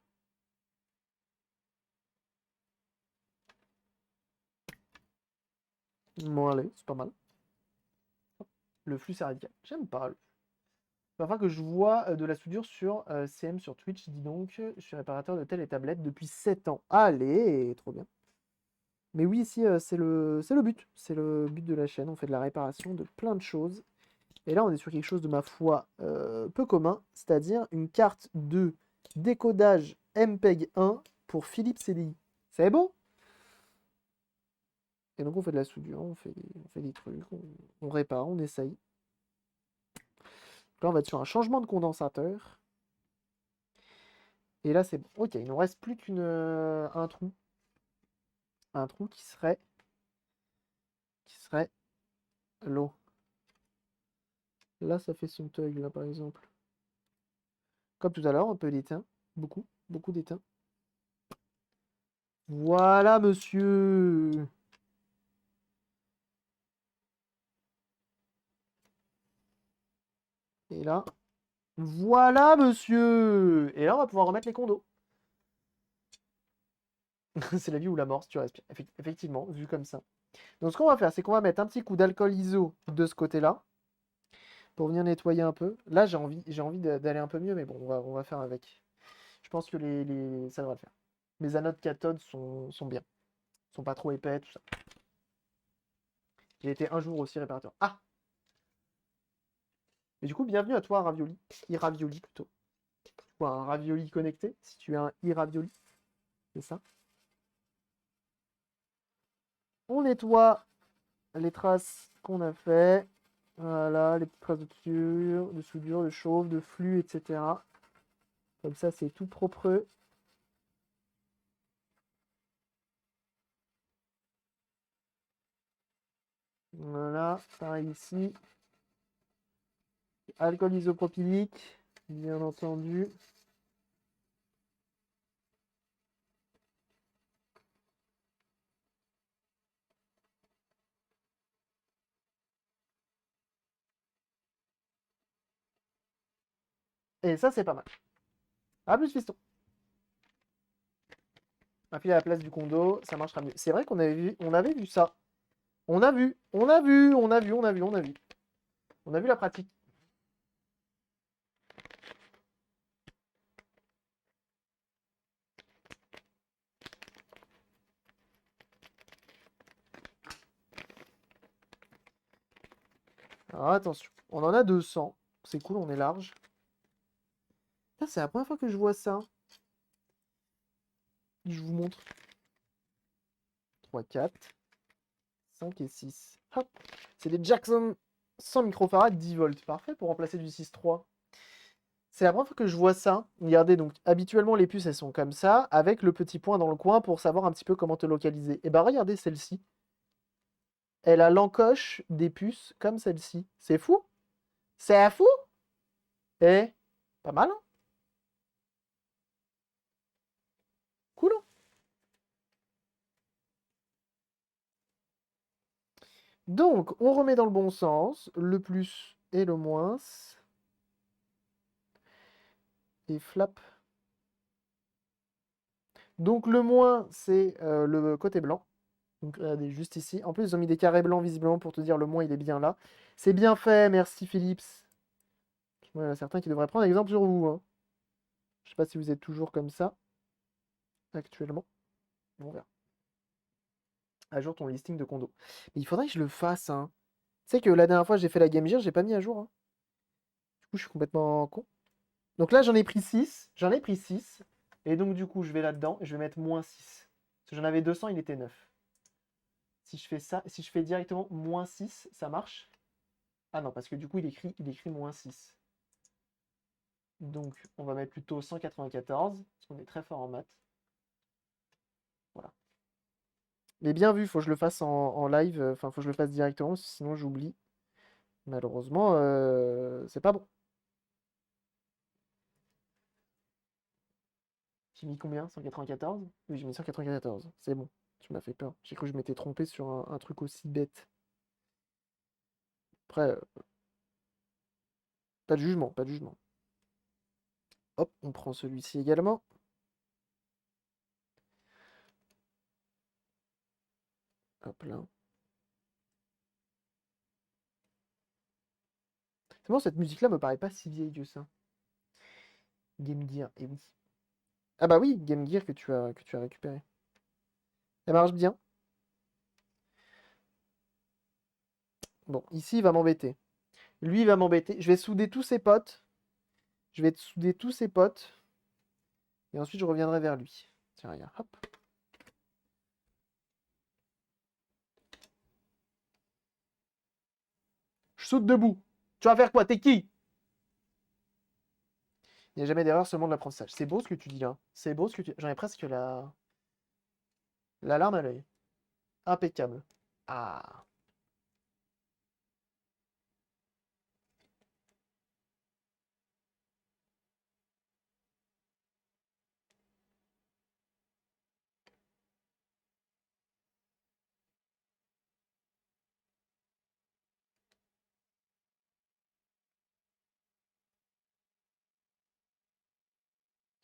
Bon, allez, c'est pas mal. Le flux c'est radical. J'aime pas. Il va falloir que je vois de la soudure sur CM sur Twitch. Dis donc, je suis réparateur de télé et tablettes depuis 7 ans. Allez, trop bien. Mais oui, ici, c'est le but. C'est le but de la chaîne. On fait de la réparation de plein de choses. Et là, on est sur quelque chose de ma foi peu commun, c'est-à-dire une carte de décodage MPEG 1 pour Philips CDI. C'est bon? Et donc, on fait de la soudure, on fait des trucs, on répare, on essaye. Là, on va être sur un changement de condensateur. Et là, c'est bon. Ok, il nous reste plus qu'un trou. Un trou qui serait l'eau. Là, ça fait son tug, là, par exemple. Comme tout à l'heure, un peu d'étain. Beaucoup, beaucoup d'étain. Voilà, monsieur. Et là, voilà, monsieur. Et là, on va pouvoir remettre les condos. C'est la vie ou la mort si tu respires. Effectivement, vu comme ça. Donc, ce qu'on va faire, c'est qu'on va mettre un petit coup d'alcool iso de ce côté-là pour venir nettoyer un peu. Là, j'ai envie d'aller un peu mieux, mais bon, on va faire avec. Je pense que ça devrait le faire. Mes anodes cathodes sont bien. Sont pas trop épais, tout ça. J'ai été un jour aussi réparateur. Ah! Mais du coup, bienvenue à toi, Ravioli. Iravioli plutôt. Ou un ravioli connecté, si tu es un Iravioli. C'est ça. On nettoie les traces qu'on a fait. Voilà, les petites traces de soudure, de chauffe, de flux, etc. Comme ça, c'est tout propre. Voilà, pareil ici. Alcool isopropylique, bien entendu. Et ça, c'est pas mal. A plus, fiston. Un fil à la place du condo, ça marchera mieux. C'est vrai qu'on avait vu ça. On a vu, on a vu, on a vu, on a vu, on a vu. On a vu la pratique. Alors attention, on en a 200. C'est cool, on est large. Putain, c'est la première fois que je vois ça. Je vous montre. 3, 4, 5 et 6. Hop. C'est des Jackson 100 microfarads 10 volts. Parfait pour remplacer du 6.3. C'est la première fois que je vois ça. Regardez, donc habituellement les puces elles sont comme ça, avec le petit point dans le coin pour savoir un petit peu comment te localiser. Et bah regardez celle-ci. Elle a l'encoche des puces comme celle-ci. C'est fou? C'est fou? Eh, pas mal, hein? Cool, hein? Donc, on remet dans le bon sens, le plus et le moins. Et flap. Donc, le moins, c'est le côté blanc. Donc, regardez, juste ici. En plus, ils ont mis des carrés blancs visiblement pour te dire le moins, il est bien là. C'est bien fait, merci Philips. Il y en a certains qui devraient prendre exemple sur vous, hein. Je sais pas si vous êtes toujours comme ça, actuellement. On verra. À jour ton listing de condos. Mais il faudrait que je le fasse, hein. Tu sais que la dernière fois, j'ai fait la Game Gear, j'ai pas mis à jour, hein. Du coup, je suis complètement con. Donc là, j'en ai pris 6. J'en ai pris 6. Et donc, du coup, je vais là-dedans et je vais mettre moins 6. Parce que j'en avais 200, il était 9. Si je fais ça, si je fais directement moins 6, ça marche? Ah non, parce que du coup, il écrit moins 6. Donc, on va mettre plutôt 194, parce qu'on est très fort en maths. Voilà. Mais bien vu, faut que je le fasse en live, enfin, faut que je le fasse directement, sinon j'oublie. Malheureusement, c'est pas bon. J'ai mis combien? 194? Oui, j'ai mis 194. C'est bon. Tu m'as fait peur. J'ai cru que je m'étais trompé sur un truc aussi bête. Après, pas de jugement, pas de jugement. Hop, on prend celui-ci également. Hop là. C'est bon, cette musique-là me paraît pas si vieille que ça. Game Gear, et oui. Ah bah oui, Game Gear que tu as récupéré. Elle marche bien. Bon, ici, il va m'embêter. Lui, il va m'embêter. Je vais souder tous ses potes. Je vais souder tous ses potes. Et ensuite, je reviendrai vers lui. Tiens, regarde, hop. Je saute debout. Tu vas faire quoi? T'es qui? Il n'y a jamais d'erreur, seulement de l'apprentissage. C'est beau ce que tu dis là. C'est beau ce que tu... J'en ai presque la larme à l'œil. Impeccable. Ah.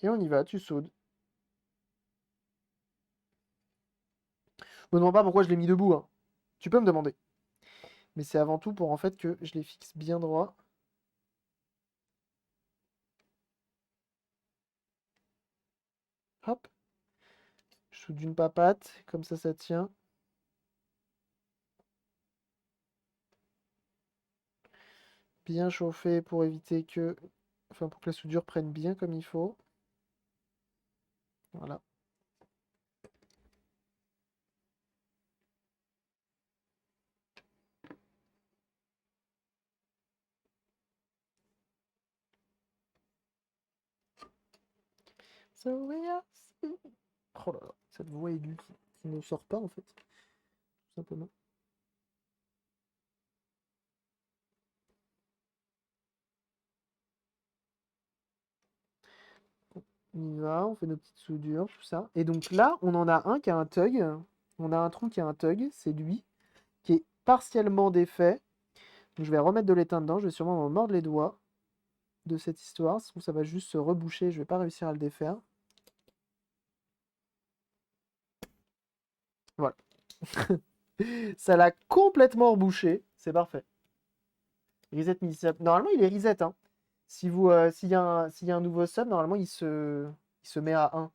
Et on y va, tu soudes. Me demande pas pourquoi je l'ai mis debout, hein. Tu peux me demander. Mais c'est avant tout pour en fait que je les fixe bien droit. Hop. Je soude d'une papate. Comme ça tient. Bien chauffé pour éviter que... Enfin, pour que la soudure prenne bien comme il faut. Voilà. So we are oh là là, cette voix aiguë qui ne sort pas en fait, tout simplement. On y va, on fait nos petites soudures, tout ça. Et donc là, on en a un qui a un tug. On a un trou qui a un tug, c'est lui, qui est partiellement défait. Donc je vais remettre de l'étain dedans, je vais sûrement me mordre les doigts de cette histoire. Sinon ça va juste se reboucher, je vais pas réussir à le défaire. Voilà. Ça l'a complètement rebouché, c'est parfait. Reset mini-sub. Normalement, il est reset, hein. Si vous, s'il y a un nouveau sub, normalement, il se met à 1.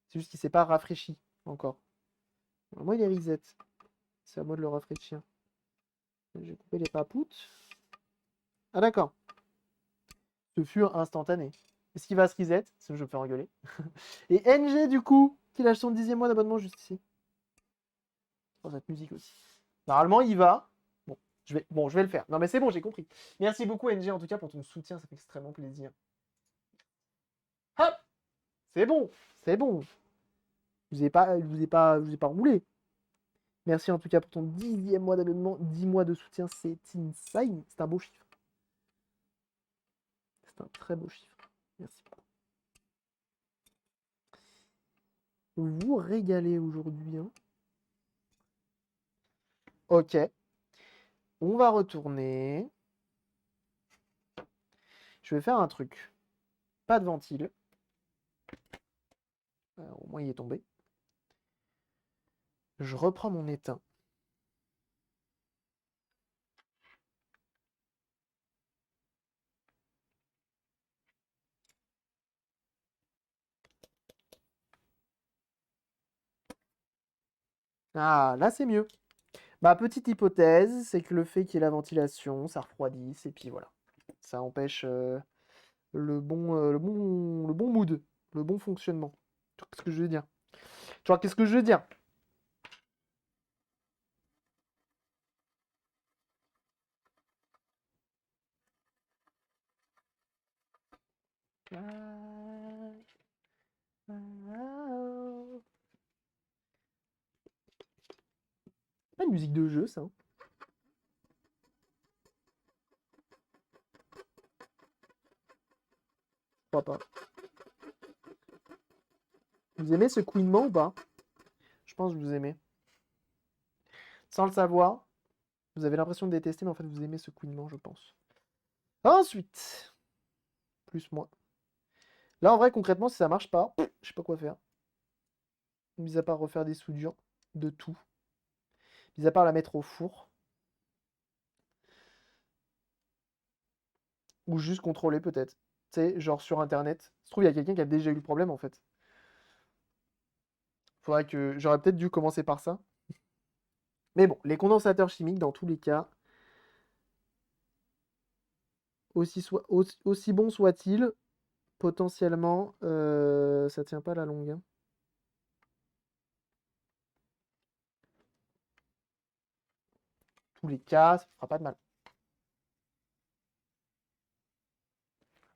C'est juste qu'il s'est pas rafraîchi encore. Normalement, il est reset. C'est à moi de le rafraîchir. J'ai coupé les papoutes. Ah, d'accord. Ce fut instantané. Est-ce qu'il va se reset? Sinon, je vais me faire engueuler. Et NG, du coup, qui lâche son 10e mois d'abonnement juste ici. Oh, cette musique aussi. Normalement, il va. Bon, je vais le faire. Non, mais c'est bon, j'ai compris. Merci beaucoup, NG, en tout cas, pour ton soutien. Ça fait extrêmement plaisir. Hop! C'est bon. C'est bon. Je vous ai pas roulé. Merci en tout cas pour ton 10e mois d'abonnement, 10 mois de soutien, c'est insane. C'est un beau chiffre. C'est un très beau chiffre. Merci beaucoup. Vous régalez aujourd'hui, hein. Ok. On va retourner. Je vais faire un truc. Pas de ventile. Au moins il est tombé. Je reprends mon étain. Ah, là c'est mieux. Ma petite hypothèse, c'est que le fait qu'il y ait la ventilation, ça refroidisse, et puis voilà. Ça empêche le bon mood, le bon fonctionnement. Tu vois ce que je veux dire? Tu vois qu'est-ce que je veux dire? pas une musique de jeu, ça. Hein. Je crois pas. Vous aimez ce couinement ou pas? Je pense que vous aimez. Sans le savoir, vous avez l'impression de détester, mais en fait, vous aimez ce couinement, je pense. Ensuite, plus moins. Là, en vrai, concrètement, si ça marche pas, je sais pas quoi faire. Mis à part refaire des soudures, de tout. Mis à part la mettre au four. Ou juste contrôler, peut-être. Tu sais, genre sur Internet. Ça se trouve, il y a quelqu'un qui a déjà eu le problème, en fait. Faudrait que... J'aurais peut-être dû commencer par ça. Mais bon, les condensateurs chimiques, dans tous les cas, aussi bons soient-ils, potentiellement, ça tient pas à la longue. Hein. Tous les cas, ça fera pas de mal.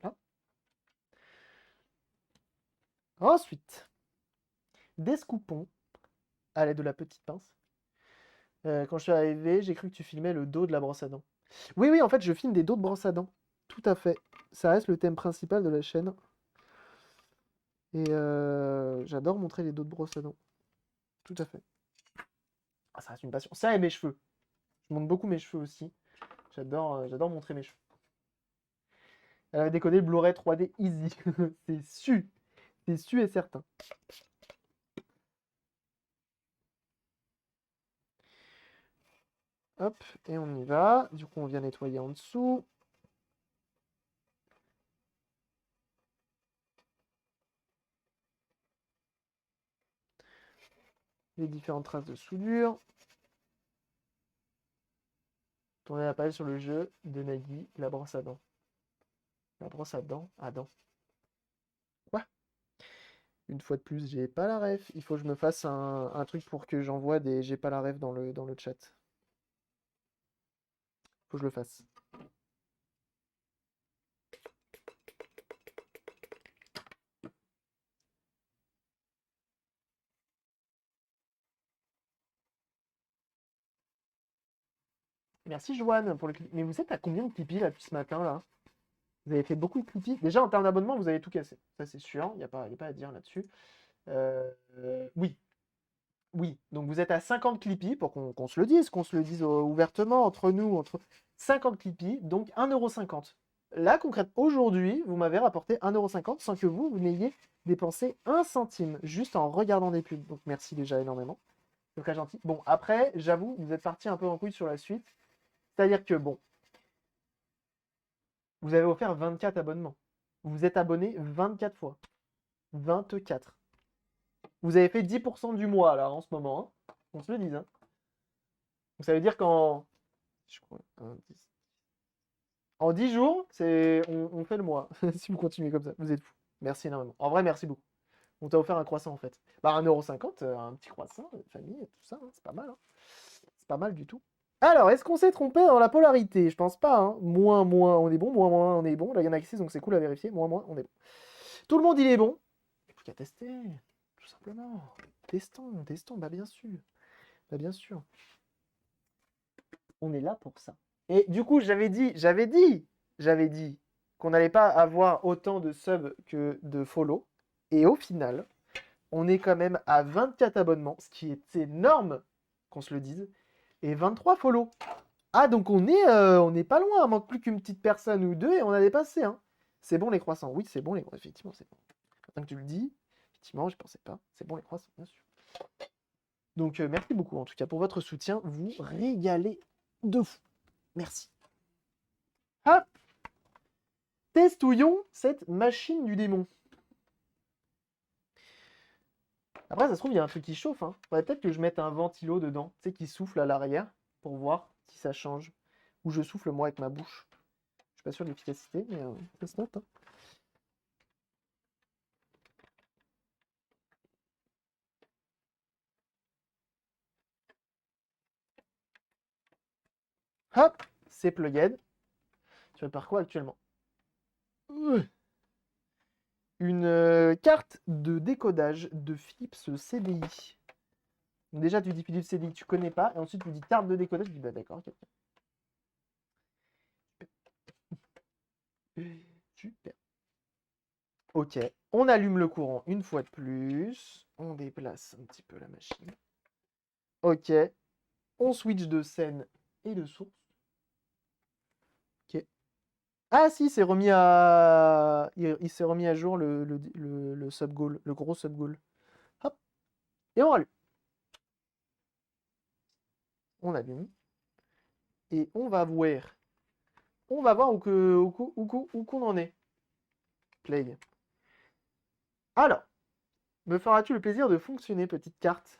Voilà. Ensuite, descoupons à l'aide de la petite pince. Quand je suis arrivé, j'ai cru que tu filmais le dos de la brosse à dents. Oui, oui, en fait, je filme des dos de brosse à dents. Tout à fait. Ça reste le thème principal de la chaîne. Et j'adore montrer les dos de brosse à dents. Tout à fait. Ah, ça reste une passion. Ça et mes cheveux. Je montre beaucoup mes cheveux aussi. J'adore montrer mes cheveux. Elle avait déconné le Blu-ray 3D Easy. C'est su. C'est su et certain. Hop, et on y va. Du coup, on vient nettoyer en dessous. Les différentes traces de soudure. Tournez la page sur le jeu de Nagui, la brosse à dents. La brosse à dents? À dents. Quoi? Une fois de plus, j'ai pas la ref. Il faut que je me fasse un truc pour que j'envoie des j'ai pas la ref dans le chat. Faut que je le fasse. Merci Joanne pour le clip. Mais vous êtes à combien de Tipeee là depuis ce matin là? Vous avez fait beaucoup de Tipeee. Déjà en termes d'abonnement, vous avez tout cassé. Ça c'est sûr, il n'y a pas à dire là-dessus. Oui, oui. Donc vous êtes à 50 Clippy pour qu'on se le dise, ouvertement entre nous, entre 50 Clippy, donc 1,50 €. Là, concrètement, aujourd'hui, vous m'avez rapporté 1,50 € sans que vous n'ayez dépensé un centime, juste en regardant des pubs. Donc merci déjà énormément. C'est très gentil. Bon, après, j'avoue, vous êtes parti un peu en couille sur la suite. C'est-à-dire que, bon, vous avez offert 24 abonnements. Vous vous êtes abonné 24 fois. 24. Vous avez fait 10% du mois, là, en ce moment. Hein. On se le dise. Hein. Donc, ça veut dire qu'en... Je crois, en 10 jours, on fait le mois. Si vous continuez comme ça, vous êtes fous. Merci énormément. En vrai, merci beaucoup. On t'a offert un croissant, en fait. Bah, 1,50 €, un petit croissant, famille, tout ça, hein, c'est pas mal. Hein. C'est pas mal du tout. Alors, est-ce qu'on s'est trompé dans la polarité? Je pense pas. Hein. Moins, moins, on est bon. Moins, moins, on est bon. Là, il y en a que 6, donc c'est cool à vérifier. Moins, moins, on est bon. Tout le monde, il est bon. Il n'y a plus qu'à tester, tout simplement. Testons, testons, bah bien sûr. Bah bien sûr. On est là pour ça. Et du coup, j'avais dit qu'on n'allait pas avoir autant de subs que de follow. Et au final, on est quand même à 24 abonnements, ce qui est énorme, qu'on se le dise, et 23 follow. Ah, donc on est pas loin, il manque plus qu'une petite personne ou deux et on a dépassé. Hein. C'est bon les croissants, oui, c'est bon les croissants, effectivement, c'est bon. Maintenant que tu le dis, effectivement, je pensais pas. C'est bon les croissants, bien sûr. Donc merci beaucoup en tout cas pour votre soutien, vous régalez de fou. Merci. Hop, testouillons cette machine du démon. Après, ça se trouve, il y a un truc qui chauffe. Hein. Faudrait peut-être que je mette un ventilo dedans, tu sais, qui souffle à l'arrière pour voir si ça change. Ou je souffle moi avec ma bouche. Je suis pas sûr de l'efficacité, mais ça se note. Hein. Hop, c'est plugged. Tu répares quoi actuellement? Une carte de décodage de Philips CDI. Donc déjà, tu dis Philips CDI, tu connais pas. Et ensuite, tu dis carte de décodage. Je dis, bah d'accord, ok. Super. Ok, on allume le courant une fois de plus. On déplace un petit peu la machine. Ok, on switch de scène et de source. Ok. Ah si, il s'est remis à jour le sub-goal, le gros sub-goal. Hop, et on rallume. On allume. Et on va voir. On va voir où qu'on en est. Play. Alors, me feras-tu le plaisir de fonctionner, petite carte?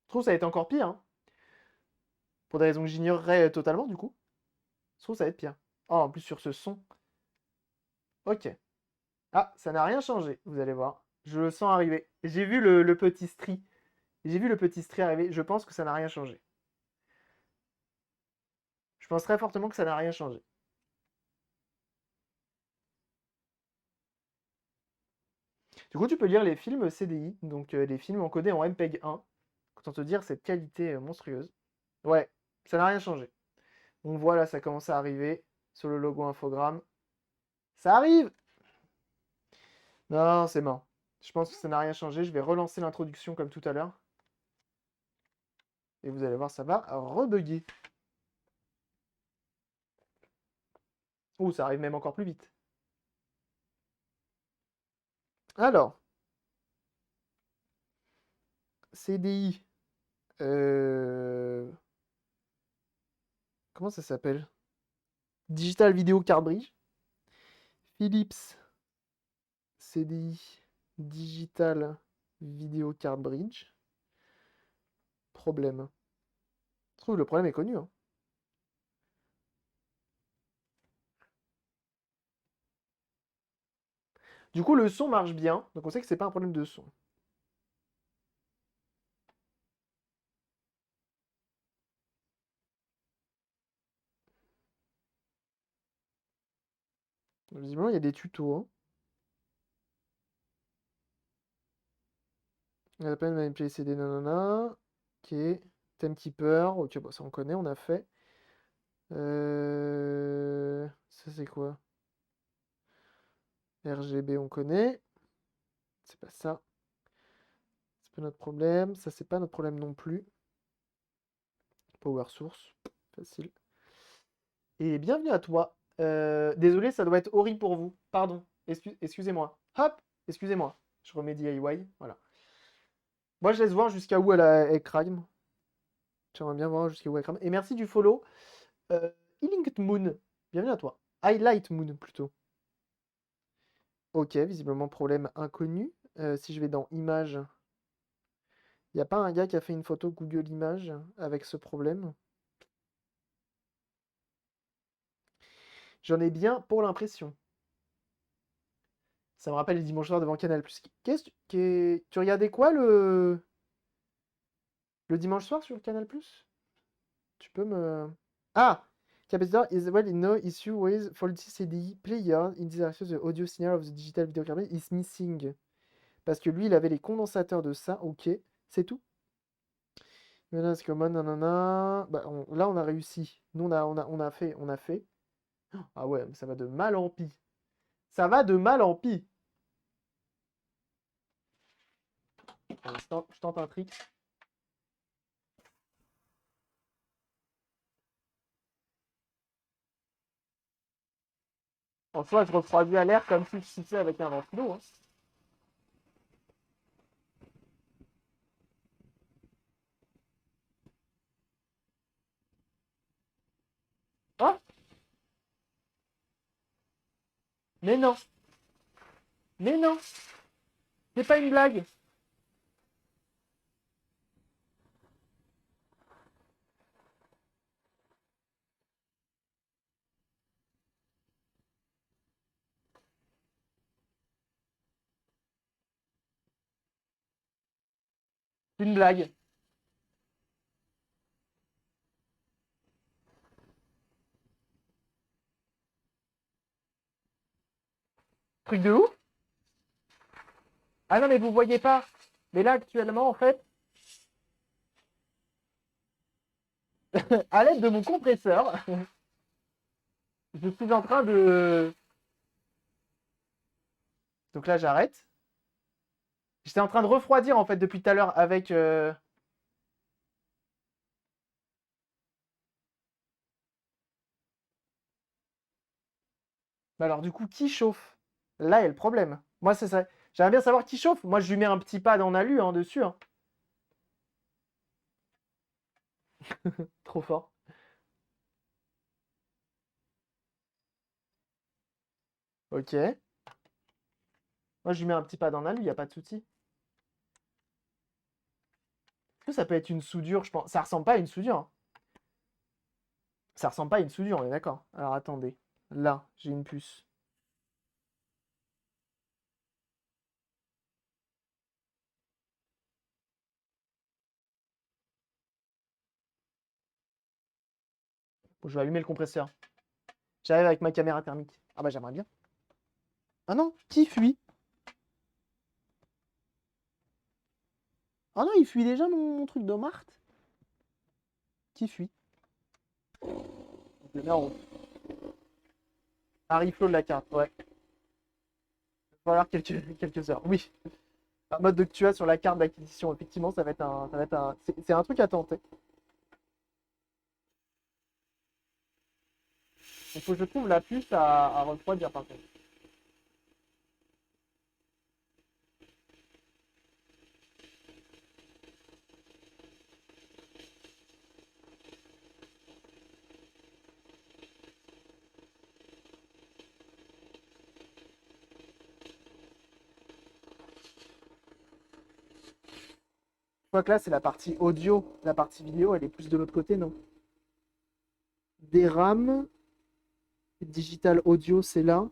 Je trouve que ça va être encore pire, hein. Pour des raisons que j'ignorerais totalement, du coup. Je trouve que ça va être pire. Oh, en plus sur ce son. Ok. Ah, ça n'a rien changé, vous allez voir. Je le sens arriver. J'ai vu le petit stri. J'ai vu le petit stri arriver. Je pense que ça n'a rien changé. Je pense très fortement que ça n'a rien changé. Du coup, tu peux lire les films CDI, donc les films encodés en MPEG 1. Autant te dire cette qualité monstrueuse. Ouais, ça n'a rien changé. On voit là, ça commence à arriver sur le logo infogramme. Ça arrive! Non, c'est mort. Je pense que ça n'a rien changé. Je vais relancer l'introduction comme tout à l'heure. Et vous allez voir, ça va rebugger. Oh, ça arrive même encore plus vite. Alors, CDI. Comment ça s'appelle? Digital Video Card Bridge. Philips CDI Digital Video Card Bridge. Problème. Je trouve le problème est connu, hein. Du coup, le son marche bien. Donc on sait que c'est pas un problème de son. Visiblement, il y a des tutos, hein. La peine manipuler CD, nanana. Ok. Timekeeper. Ok, bon, ça on connaît, on a fait. Ça c'est quoi? RGB, on connaît. C'est pas ça. C'est pas notre problème. Ça, c'est pas notre problème non plus. Power source. Facile. Et bienvenue à toi. Désolé, ça doit être horrible pour vous. Pardon. Excusez-moi. Hop, excusez-moi. Je remets DIY. Voilà. Moi, je laisse voir jusqu'à où elle crame. J'aimerais bien voir jusqu'à où elle crame. Et merci du follow. Illinged Moon. Bienvenue à toi. Highlight Moon, plutôt. Ok, visiblement problème inconnu. Si je vais dans Images, il n'y a pas un gars qui a fait une photo Google Images avec ce problème? J'en ai bien pour l'impression. Ça me rappelle les dimanches soirs devant Canal+. Tu regardais quoi le dimanche soir sur le Canal+? Tu peux me... Ah! Capacitor is well in no issue with faulty CDI player in this access the audio signal of the digital video camera is missing. Parce que lui, il avait les condensateurs de ça, ok. C'est tout. Menace common, nanana. Bah, là, on a réussi. Nous, on a fait. Ah ouais, mais ça va de mal en pis. Ça va de mal en pis. Je tente un trick. En soi, je refroidis à l'air comme si je sifflais avec un ventilo, hein. Ah! Mais non! Mais non! C'est pas une blague! C'est une blague. Truc de ouf. Ah non, mais vous voyez pas. Mais là, actuellement, en fait, à l'aide de mon compresseur, je suis en train de... Donc là, j'arrête. J'étais en train de refroidir, en fait, depuis tout à l'heure avec... Mais alors, du coup, qui chauffe? Là est le problème. Moi, c'est ça. J'aimerais bien savoir qui chauffe. Moi, je lui mets un petit pad en alu hein, dessus. Hein. Trop fort. Ok. Moi, je lui mets un petit pad en alu, il n'y a pas de souci. Est-ce que ça peut être une soudure, je pense? Ça ressemble pas à une soudure. Hein. Ça ressemble pas à une soudure, on est d'accord. Alors, attendez. Là, j'ai une puce. Bon, je vais allumer le compresseur. J'arrive avec ma caméra thermique. Ah bah, j'aimerais bien. Ah non, qui fuit? Ah non, il fuit déjà mon truc de Marthe. Qui fuit? Je le mets en haut. Un reflow de la carte, ouais. Il va falloir quelques heures. Oui. Un mode de que tu as sur la carte d'acquisition, effectivement, ça va être un. Ça va être un... C'est un truc à tenter. Il faut que je trouve la puce à refroidir par contre. Je crois que là, c'est la partie audio. La partie vidéo, elle est plus de l'autre côté, non? Des RAM, digital audio, c'est là.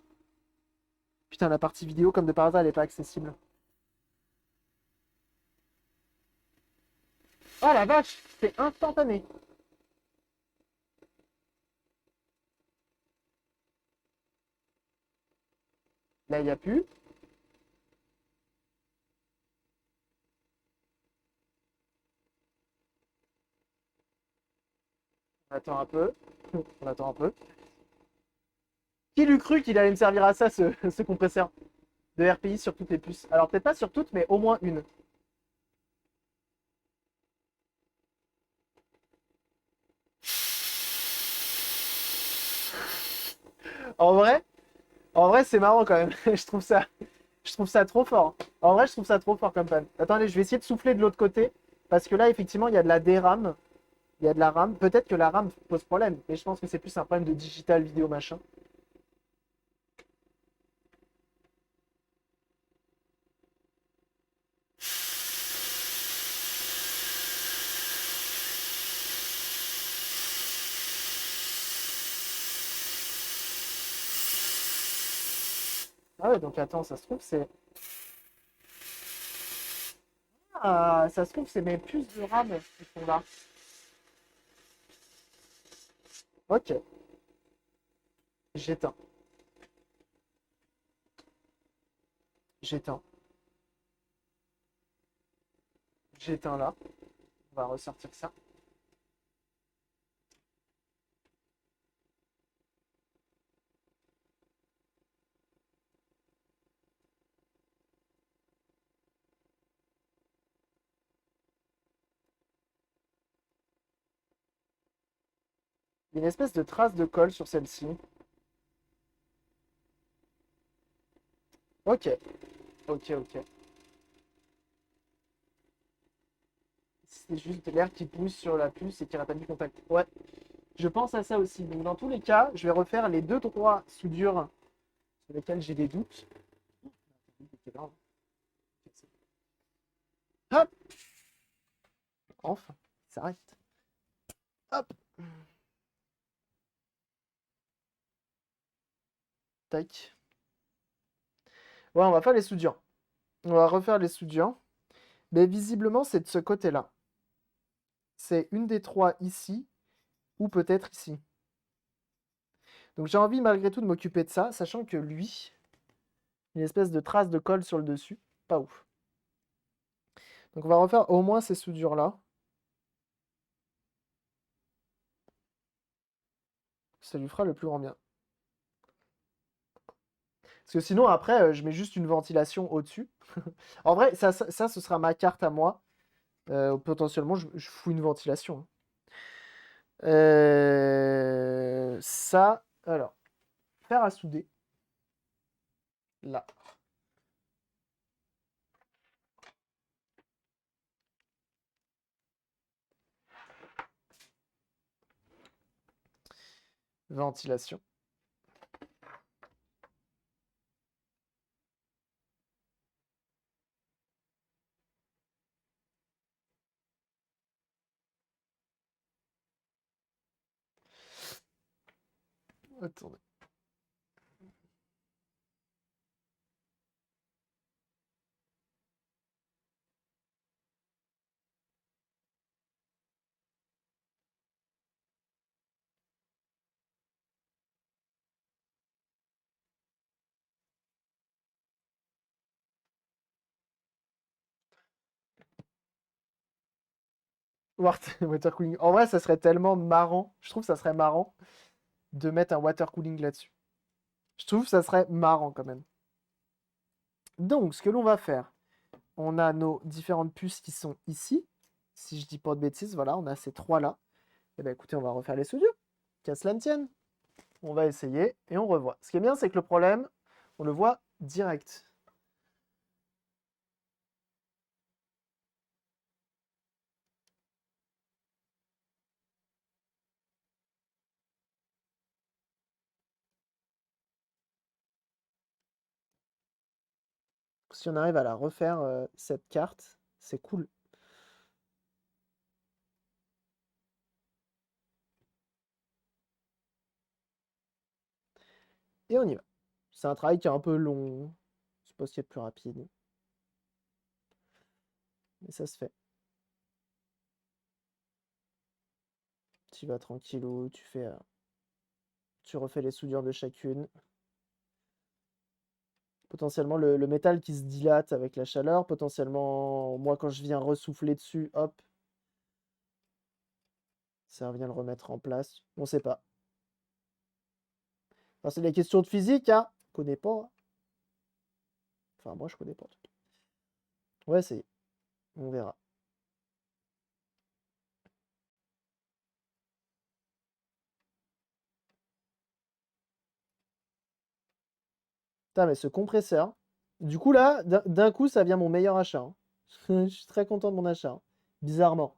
Putain, la partie vidéo, comme de par hasard, elle n'est pas accessible. Oh la vache, c'est instantané. Là, il n'y a plus. On attend un peu. On attend un peu. Qui l'eût cru qu'il allait me servir à ça, ce compresseur de RPI sur toutes les puces? Alors, peut-être pas sur toutes, mais au moins une. En vrai, en vrai, c'est marrant quand même. Je trouve ça trop fort. En vrai, je trouve ça trop fort comme panne. Attendez, je vais essayer de souffler de l'autre côté. Parce que là, effectivement, il y a de la DRAM. Il y a de la RAM. Peut-être que la RAM pose problème. Mais je pense que c'est plus un problème de digital vidéo machin. Ah ouais, donc attends, ça se trouve, c'est. Ah, ça se trouve, c'est mes puces de RAM qui sont là. Ok, j'éteins. J'éteins. J'éteins là. On va ressortir ça. Il y a une espèce de trace de colle sur celle-ci. Ok, ok, ok. C'est juste de l'air qui pousse sur la puce et qui rate du contact. Ouais, je pense à ça aussi. Donc, dans tous les cas, je vais refaire les 2-3 soudures sur lesquelles j'ai des doutes. Hop, enfin, ça s'arrête. Hop, tac. Ouais, on va faire les soudures. On va refaire les soudures. Mais visiblement, c'est de ce côté-là. C'est une des trois ici, ou peut-être ici. Donc j'ai envie malgré tout de m'occuper de ça, sachant que lui, une espèce de trace de colle sur le dessus. Pas ouf. Donc on va refaire au moins ces soudures-là. Ça lui fera le plus grand bien. Parce que sinon, après, je mets juste une ventilation au-dessus. En vrai, ça, ce sera ma carte à moi. Potentiellement, je fous une ventilation, hein. Ça, alors, faire à souder. Là. Ventilation. Attendez. Water cooling. En vrai, ça serait tellement marrant. Je trouve que ça serait marrant de mettre un water cooling là-dessus. Je trouve que ça serait marrant quand même. Donc, ce que l'on va faire, on a nos différentes puces qui sont ici. Si je dis pas de bêtises, voilà, on a ces trois-là. Eh bien, écoutez, on va refaire les soudures. Qu'à cela ne tienne. On va essayer et on revoit. Ce qui est bien, c'est que le problème, on le voit direct. Si on arrive à la refaire, cette carte, c'est cool. Et on y va. C'est un travail qui est un peu long. Je sais pas ce qu'il y a de plus rapide. Mais ça se fait. Tu vas tranquillou, tu refais les soudures de chacune. Potentiellement le métal qui se dilate avec la chaleur. Potentiellement, moi quand je viens ressouffler dessus, hop, ça revient le remettre en place. On sait pas. Enfin, c'est des questions de physique, hein. On connaît pas, hein. Enfin, moi je connais pas en tout cas. On va essayer. On verra. Putain, mais ce compresseur. Du coup, là, d'un coup, ça vient mon meilleur achat, hein. Je suis très content de mon achat, hein. Bizarrement.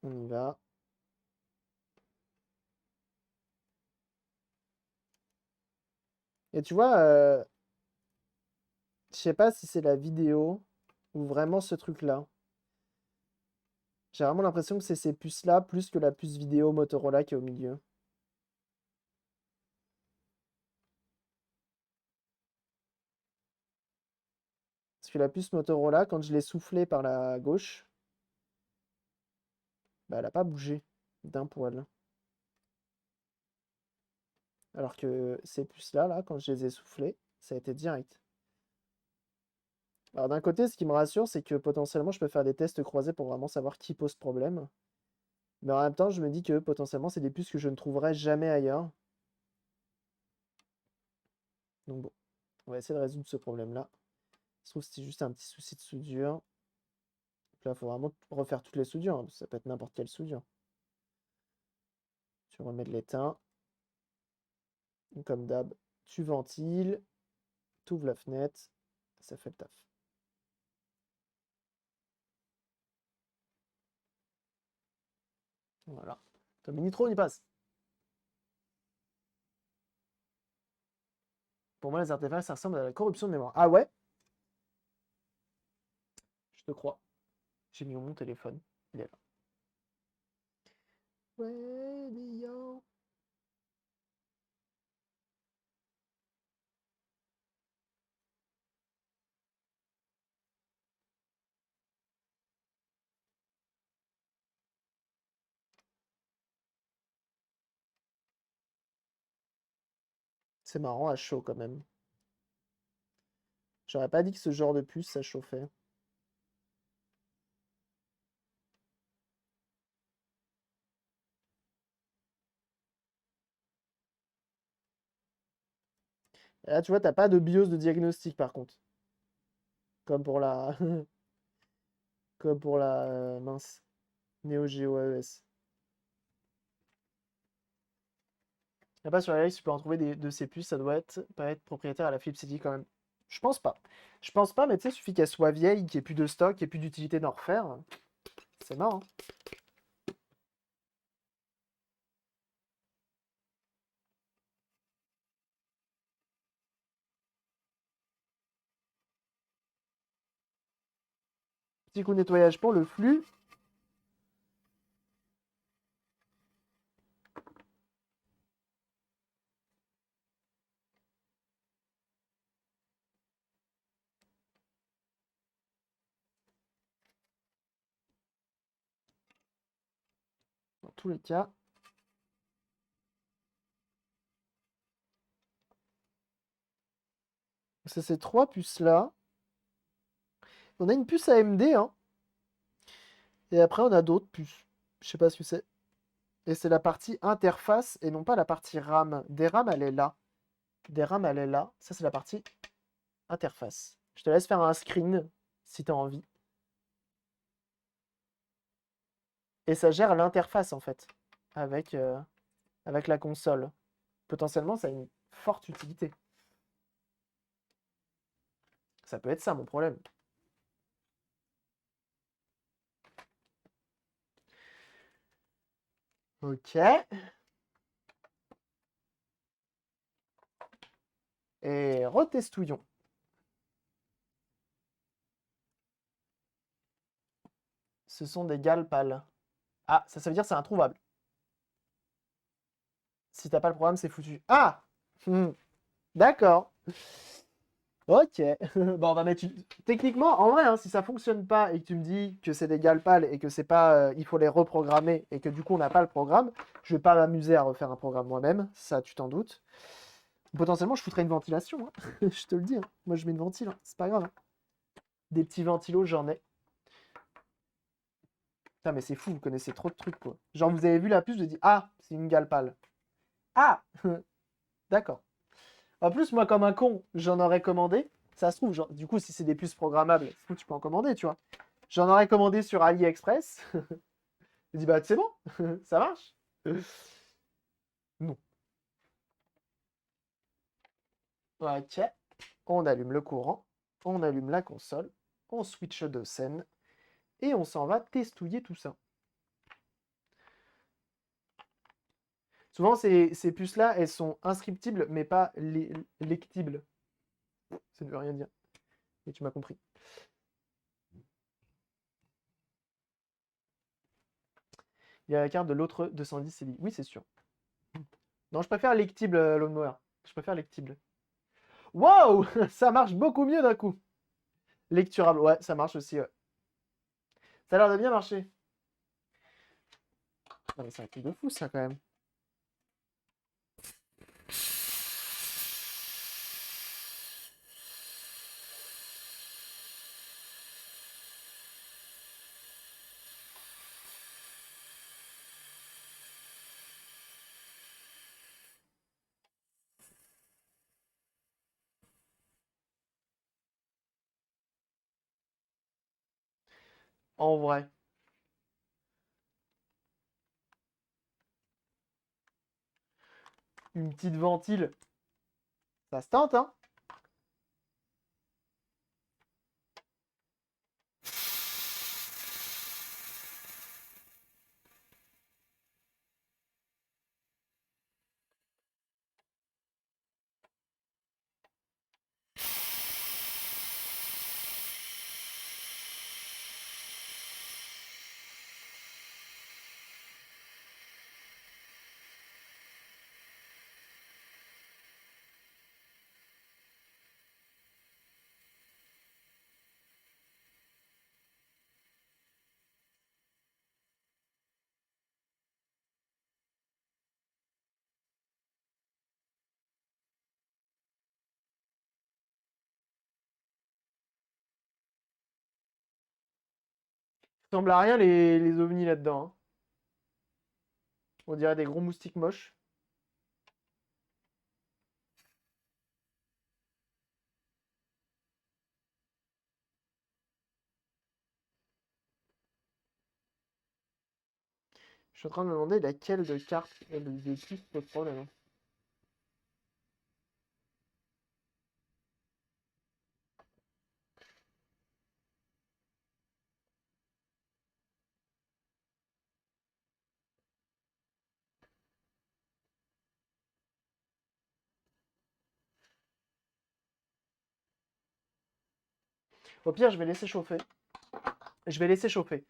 On y va. Et tu vois, je sais pas si c'est la vidéo ou vraiment ce truc-là. J'ai vraiment l'impression que c'est ces puces-là plus que la puce vidéo Motorola qui est au milieu. Parce que la puce Motorola, quand je l'ai soufflée par la gauche, bah, elle a pas bougé d'un poil. Alors que ces puces-là, là, quand je les ai soufflées, ça a été direct. Alors d'un côté, ce qui me rassure, c'est que potentiellement, je peux faire des tests croisés pour vraiment savoir qui pose problème. Mais en même temps, je me dis que potentiellement, c'est des puces que je ne trouverai jamais ailleurs. Donc bon, on va essayer de résoudre ce problème-là. Je trouve que c'est juste un petit souci de soudure. Donc là, il faut vraiment refaire toutes les soudures, hein, parce que ça peut être n'importe quelle soudure. Tu remets de l'étain. Comme d'hab, tu ventiles, tu ouvres la fenêtre, ça fait le taf. Voilà. Ton nitro, on y passe. Pour moi, les artefacts, ça ressemble à la corruption de mémoire. Ah ouais? Je te crois. J'ai mis mon téléphone. Il est là. Radio. C'est marrant à chaud quand même. J'aurais pas dit que ce genre de puce, ça chauffait. Et là, tu vois, t'as pas de BIOS de diagnostic par contre. Comme pour la... Comme pour la... mince. Neo Geo AES. Y a pas sur la liste, tu peux en trouver de ces puces, ça doit pas être propriétaire à la Philips City quand même. Je pense pas. Je pense pas, mais tu sais, il suffit qu'elle soit vieille, qu'il n'y ait plus de stock, qu'il n'y ait plus d'utilité d'en refaire. C'est marrant. Petit coup de nettoyage pour le flux. Dans tous les cas. C'est ces trois puces-là. On a une puce AMD, hein. Et après, on a d'autres puces. Je sais pas ce que c'est. Et c'est la partie interface et non pas la partie RAM. Des RAM, elle est là. Des RAM, elle est là. Ça, c'est la partie interface. Je te laisse faire un screen si tu as envie. Et ça gère l'interface, en fait, avec, avec la console. Potentiellement, ça a une forte utilité. Ça peut être ça, mon problème. Ok. Et retestouillons. Ce sont des gales pâles. Ah, ça veut dire que c'est introuvable. Si t'as pas le programme, c'est foutu. Ah! D'accord. Ok. Bon, on va mettre une... Techniquement, en vrai, hein, si ça fonctionne pas et que tu me dis que c'est des gales pâles et que c'est pas... il faut les reprogrammer et que du coup on n'a pas le programme, je vais pas m'amuser à refaire un programme moi-même, ça tu t'en doutes. Potentiellement, je foutrais une ventilation, hein. Je te le dis, hein. Moi je mets une ventile, hein. C'est pas grave, hein. Des petits ventilos, j'en ai. Putain, mais c'est fou, vous connaissez trop de trucs, quoi. Genre, vous avez vu la puce, vous avez dit, ah, c'est une gale pâle. Ah! D'accord. En plus, moi, comme un con, j'en aurais commandé. Ça se trouve, genre, du coup, si c'est des puces programmables, ça se trouve, tu peux en commander, tu vois. J'en aurais commandé sur AliExpress. Je dis, bah, c'est bon, ça marche. Non. Ok. On allume le courant, on allume la console, on switch de scène et on s'en va testouiller tout ça. Souvent, ces puces-là, elles sont inscriptibles, mais pas lectibles. Ça ne veut rien dire. Et tu m'as compris. Il y a la carte de l'autre 210 CDI. Oui, c'est sûr. Non, je préfère lectible, Lone Mower. Je préfère lectible. Waouh! Ça marche beaucoup mieux d'un coup. Lecturable, ouais, ça marche aussi, ouais. Ça a l'air de bien marcher. Non, mais c'est un truc de fou, ça, quand même. En vrai. Une petite ventile. Ça se tente, hein? Ressemble à rien les ovnis là-dedans, hein. On dirait des gros moustiques moches. Je suis en train de me demander laquelle de cartes de qui pose problème, hein. Au pire, je vais laisser chauffer. Je vais laisser chauffer.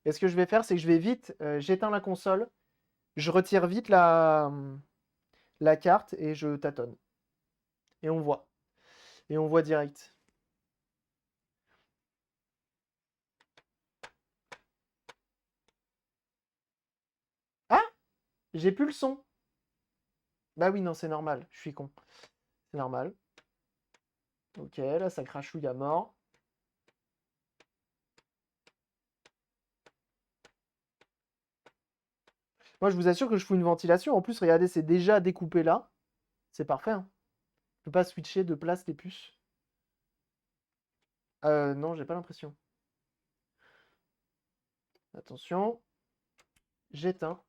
Et ce que je vais faire, c'est que je vais vite, j'éteins la console, je retire vite la carte et je tâtonne. Et on voit. Et on voit direct. Ah! J'ai plus le son. Bah oui, non, c'est normal. Je suis con. C'est normal. Ok, là, ça crachouille à mort. Moi, je vous assure que je fous une ventilation. En plus, regardez, c'est déjà découpé là. C'est parfait, hein. Je peux pas switcher de place les puces. Non, j'ai pas l'impression. Attention. J'éteins.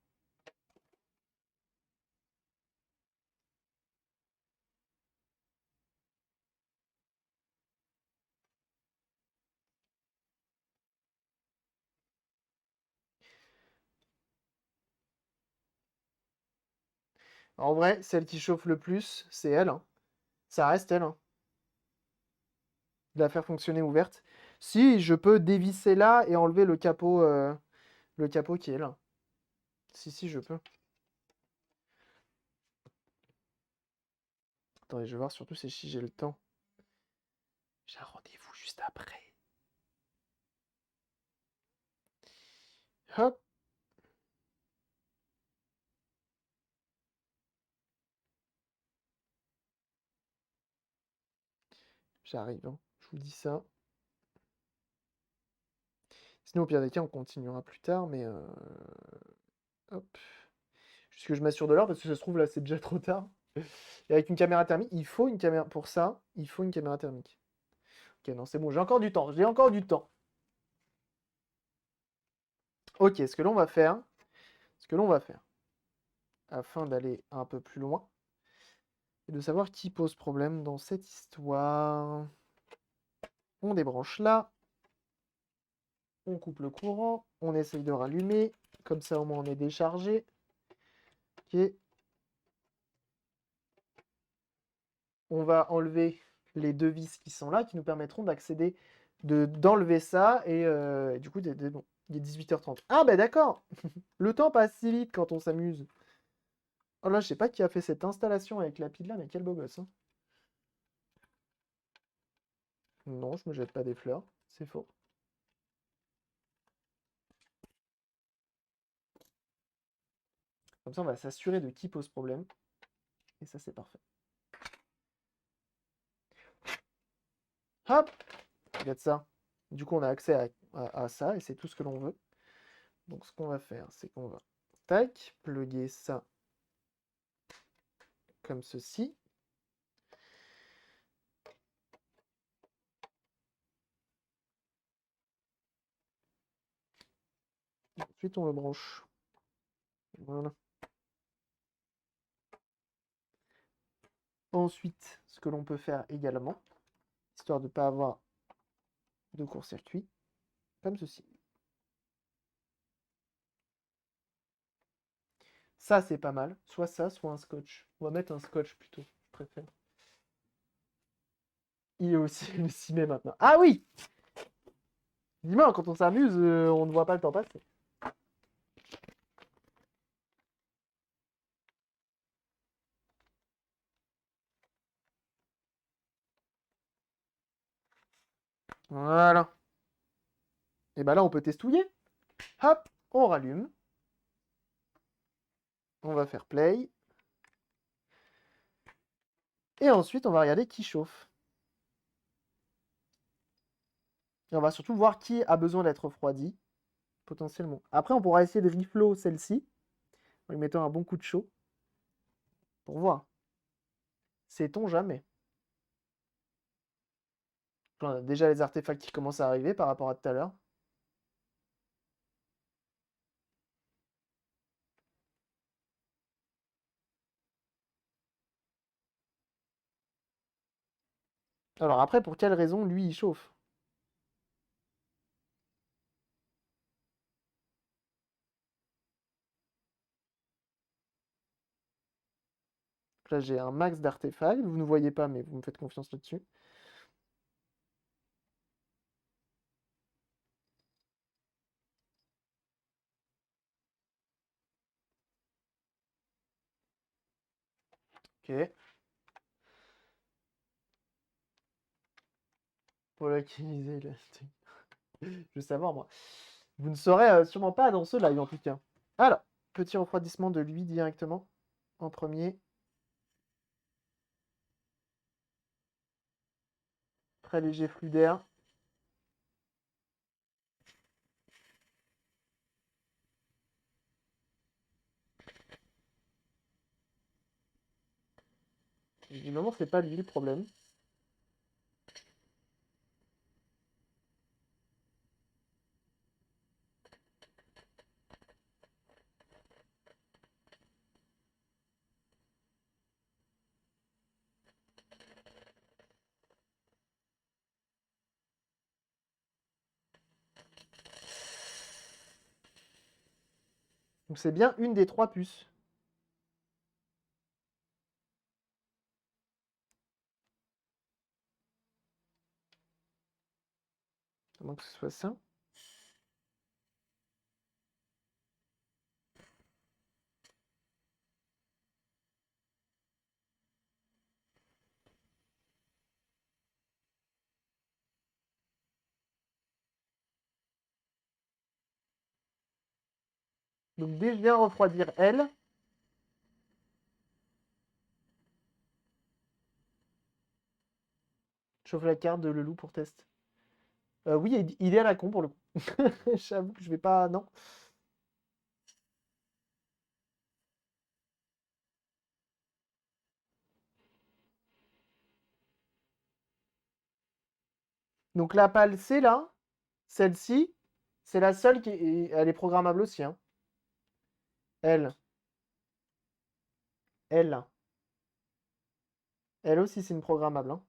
En vrai, celle qui chauffe le plus, c'est elle, hein. Ça reste elle, hein. De la faire fonctionner ouverte. Si, je peux dévisser là et enlever le capot qui est là. Si, je peux. Attendez, je vais voir surtout si j'ai le temps. J'ai un rendez-vous juste après. Hop. J'arrive, hein. Je vous dis ça. Sinon, au pire des cas, on continuera plus tard, mais hop. Juste que je m'assure de l'heure, parce que ça se trouve, là, c'est déjà trop tard. Et avec une caméra thermique, il faut une caméra... Pour ça, il faut une caméra thermique. Ok, non, c'est bon, j'ai encore du temps. J'ai encore du temps. Ok, ce que l'on va faire, afin d'aller un peu plus loin, et de savoir qui pose problème dans cette histoire. On débranche là, on coupe le courant, on essaye de rallumer, comme ça au moins on est déchargé. Ok. On va enlever les deux vis qui sont là, qui nous permettront d'accéder, d'enlever ça, et du coup, bon, il est 18h30. Ah bah d'accord. Le temps passe si vite quand on s'amuse. Oh là, je sais pas qui a fait cette installation avec la pile là, mais quel beau gosse, hein. Non, je me jette pas des fleurs, c'est faux. Comme ça, on va s'assurer de qui pose problème. Et ça, c'est parfait. Hop! Regarde ça. Du coup, on a accès à ça, et c'est tout ce que l'on veut. Donc, ce qu'on va faire, c'est qu'on va, tac, plugger ça comme ceci. Ensuite, on le branche. Voilà. Ensuite, ce que l'on peut faire également, histoire de ne pas avoir de court-circuit, comme ceci. Ça, c'est pas mal. Soit ça, soit un scotch. On va mettre un scotch plutôt, je préfère. Il est aussi le 6 mai maintenant. Ah oui! Dis-moi, quand on s'amuse, on ne voit pas le temps passer. Voilà. Et ben là, on peut testouiller. Hop, on rallume. On va faire play. Et ensuite, on va regarder qui chauffe. Et on va surtout voir qui a besoin d'être refroidi. potentiellement. Après, on pourra essayer de reflow celle-ci, en lui mettant un bon coup de chaud, pour voir. Sait-on jamais. On a déjà les artefacts qui commencent à arriver par rapport à tout à l'heure. Alors après, pour quelle raison lui il chauffe? Là, j'ai un max d'artefacts. Vous ne voyez pas, mais vous me faites confiance là-dessus. Ok. Pour l'alchimiser, là. Je veux savoir, moi. Vous ne serez sûrement pas dans ce live, en tout cas. Alors, petit refroidissement de lui directement, en premier. Très léger flux d'air. Évidemment, c'est pas lui le problème. Donc c'est bien une des 3 puces. À moins que ce soit ça. Donc dès que je viens refroidir elle, chauffe la carte de le loup pour test. Oui, il est à la con pour le coup. J'avoue que je vais pas. Non. Donc la pale C là, celle-ci, c'est la seule qui est. Elle est programmable aussi. Hein. Elle. Elle. Elle aussi, c'est une programmable. Hein.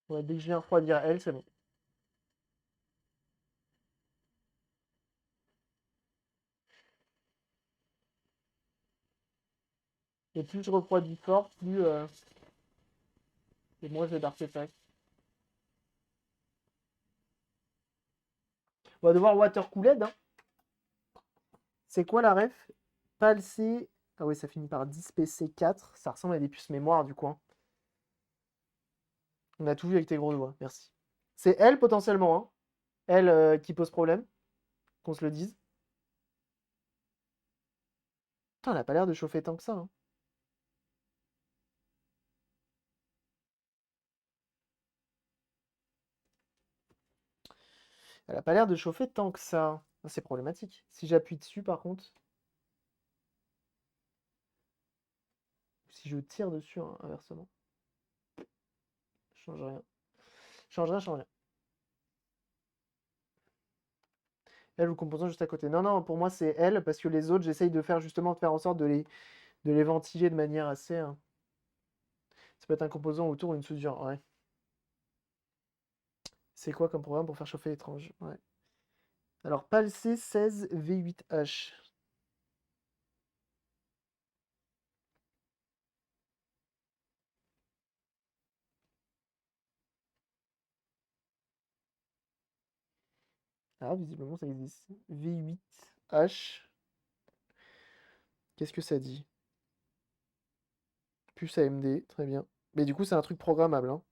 Ouais, dès que je viens refroidir elle, c'est bon. Et plus je refroidis fort, plus. Et moins j'ai d'artefacts. On va devoir water cooled. Hein. C'est quoi la ref? Pal C. Ah oui, ça finit par 10 PC4. Ça ressemble à des puces mémoire du coin. On a tout vu avec tes gros doigts, merci. C'est elle potentiellement, hein. Elle qui pose problème, qu'on se le dise. Putain, elle a pas l'air de chauffer tant que ça. Hein. Elle a pas l'air de chauffer tant que ça. Ah, c'est problématique. Si j'appuie dessus, par contre, si je tire dessus, hein, inversement, change rien. Change rien, change rien. Elle ou le composant juste à côté. Non, non, pour moi, c'est elle, parce que les autres, j'essaye de faire justement de faire en sorte de les ventiler de manière assez. Ça peut être un composant autour ou une soudure. Ouais. C'est quoi comme programme pour faire chauffer l'étrange? Ouais. Alors, PAL-C 16 V8H. Ah, visiblement, ça existe. V8H. Qu'est-ce que ça dit? Puce AMD, très bien. Mais du coup, c'est un truc programmable, hein.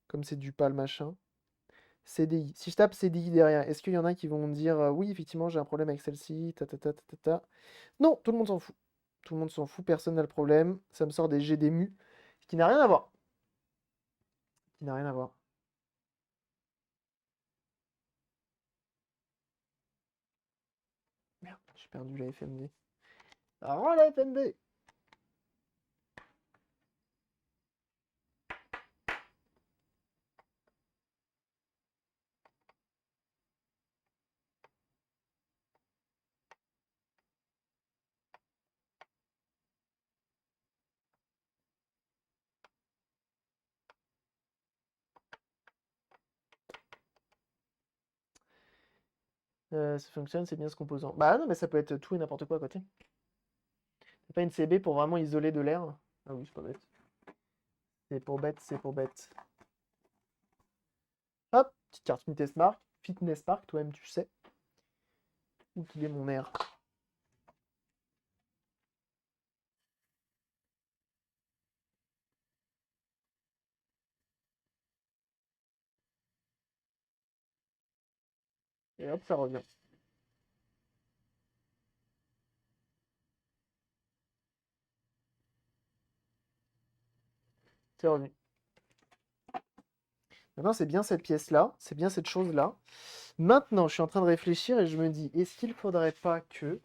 Comme c'est du PAL machin. CDI. Si je tape CDI derrière, est-ce qu'il y en a qui vont me dire oui, effectivement, j'ai un problème avec celle-ci, ta ta ta ta ta ta. Non, tout le monde s'en fout. Tout le monde s'en fout, personne n'a le problème. Ça me sort des GDMU, ce qui n'a rien à voir. Qui n'a rien à voir. Merde, j'ai perdu la FMD. Rends la FMD! Ça fonctionne, c'est bien ce composant. Bah non, mais ça peut être tout et n'importe quoi à côté. C'est pas une CB pour vraiment isoler de l'air. Ah oui, c'est pas bête. C'est pour bête, c'est pour bête. Hop, petite carte Fitness Park, toi-même tu sais. Où qu'il est mon air. Et hop, ça revient. C'est revenu. Maintenant, c'est bien cette pièce-là, c'est bien cette chose-là. Maintenant, je suis en train de réfléchir et je me dis, est-ce qu'il faudrait pas que,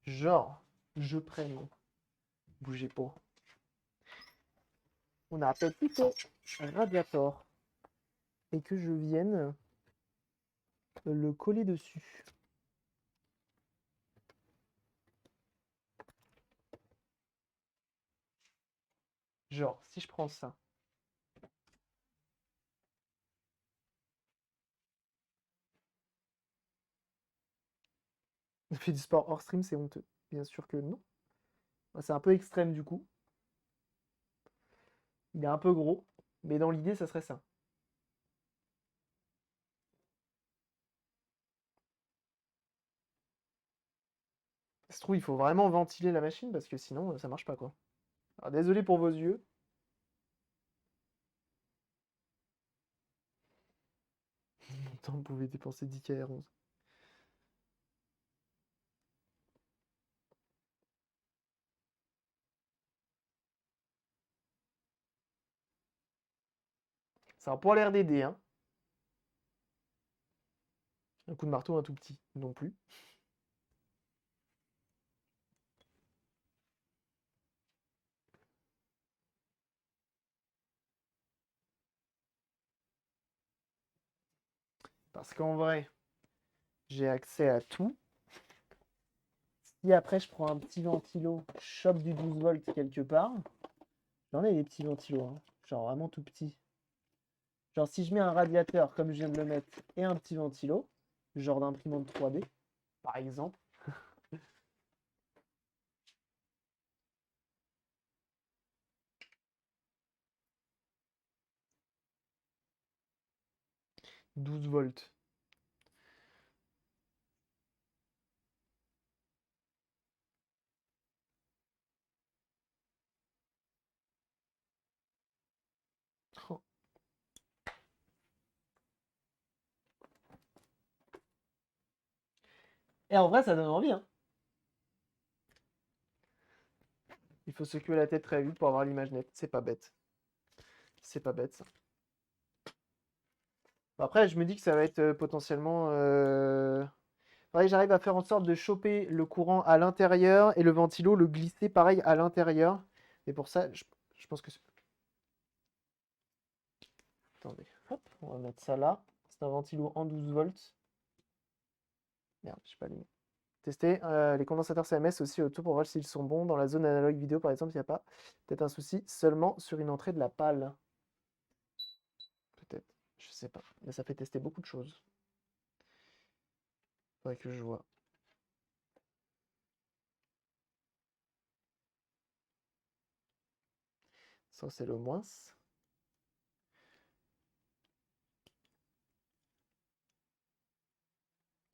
genre, je prenne, bougez pas, on a appelé plutôt un radiator et que je vienne le coller dessus. Genre, si je prends ça, on fait du sport hors stream, c'est honteux. Bien sûr que non. C'est un peu extrême du coup. Il est un peu gros, mais dans l'idée, ça serait ça. Ça se trouve, il faut vraiment ventiler la machine parce que sinon, ça marche pas quoi. Alors, désolé pour vos yeux. Tant vous pouvez dépenser 10 k 11. Ça va pas l'air d'aider, hein. Un coup de marteau, un tout petit, non plus. Parce qu'en vrai, j'ai accès à tout. Si après je prends un petit ventilo, chope du 12 volts quelque part, j'en ai des petits ventilos, hein. Genre vraiment tout petits. Genre si je mets un radiateur comme je viens de le mettre et un petit ventilo, genre d'imprimante 3D, par exemple, 12 volts. Oh. Et en vrai, ça donne envie, hein. Il faut secouer la tête très vite pour avoir l'image nette. C'est pas bête. C'est pas bête, ça. Bon, après, je me dis que ça va être potentiellement... Faudrait que j'arrive à faire en sorte de choper le courant à l'intérieur et le ventilo, le glisser pareil à l'intérieur. Et pour ça, je pense que... Attendez, hop, on va mettre ça là. C'est un ventilo en 12 volts. Merde, je sais pas allumé. Tester les condensateurs CMS aussi autour pour voir s'ils sont bons. Dans la zone analogue vidéo, par exemple, il n'y a pas peut-être un souci seulement sur une entrée de la pale. Peut-être, je sais pas. Mais ça fait tester beaucoup de choses. Faudrait que je vois. Ça, c'est le moins.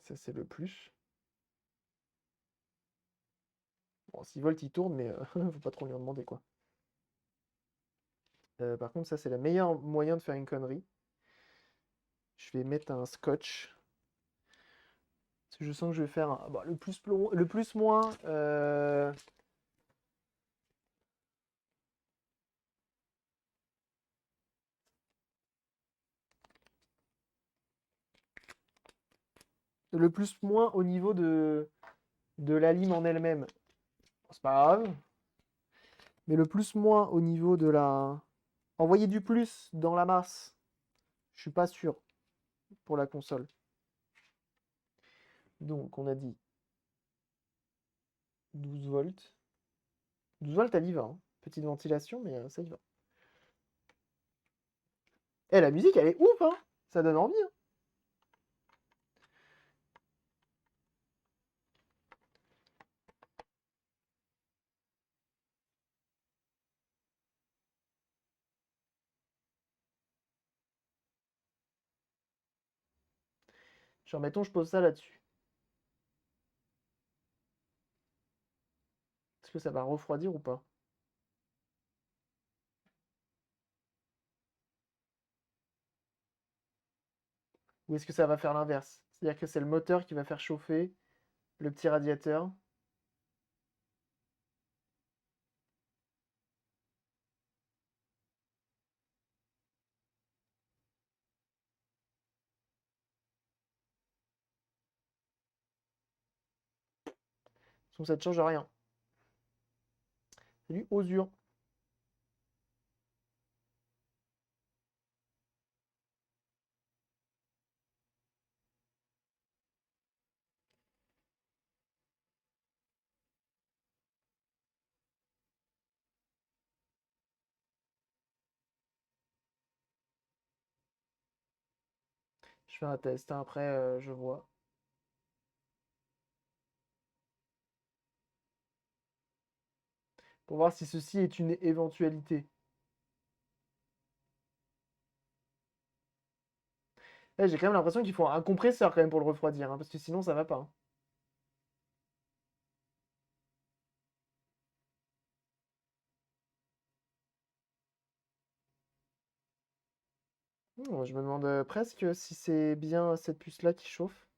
Ça, c'est le plus. Bon, 6 volts, il tourne, mais faut pas trop lui en demander, quoi. Par contre, ça, c'est le meilleur moyen de faire une connerie. Je vais mettre un scotch. Parce que je sens que je vais faire bon, le plus moins. Le plus moins au niveau de la lime en elle-même. Bon, c'est pas grave. Mais le plus moins au niveau de la. Envoyer du plus dans la masse. Je suis pas sûr pour la console. Donc, on a dit 12 volts. 12 volts, elle y va, hein. Petite ventilation, mais ça y va. Eh, la musique, elle est ouf, hein. Ça donne envie, hein. Genre, mettons, je pose ça là-dessus. Est-ce que ça va refroidir ou pas? Ou est-ce que ça va faire l'inverse? C'est-à-dire que c'est le moteur qui va faire chauffer le petit radiateur. Sinon, ça ne change rien. C'est du Osur. Je fais un test, hein, après, je vois. Pour voir si ceci est une éventualité. Eh, j'ai quand même l'impression qu'il faut un compresseur quand même pour le refroidir, hein, parce que sinon, ça va pas, hein. Je me demande presque si c'est bien cette puce-là qui chauffe.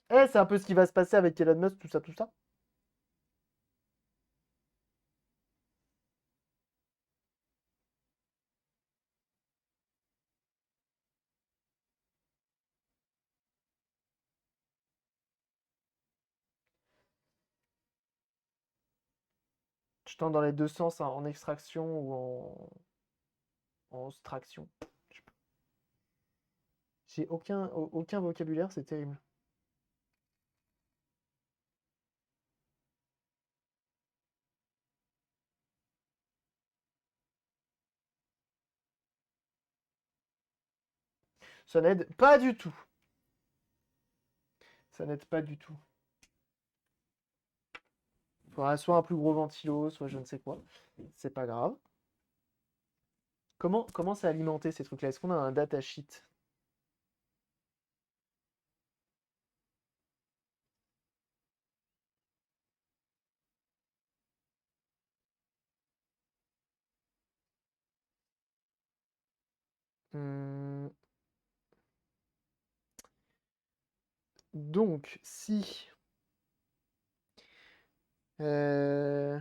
Eh, c'est un peu ce qui va se passer avec Elon Musk, tout ça, tout ça. Je tends dans les deux sens, hein, en extraction ou en extraction. J'ai aucun vocabulaire, c'est terrible. Ça n'aide pas du tout. Ça n'aide pas du tout. Il faudra soit un plus gros ventilo, soit je ne sais quoi. C'est pas grave. Comment c'est alimenté ces trucs-là? Est-ce qu'on a un datasheet? Hmm, Donc, si... euh,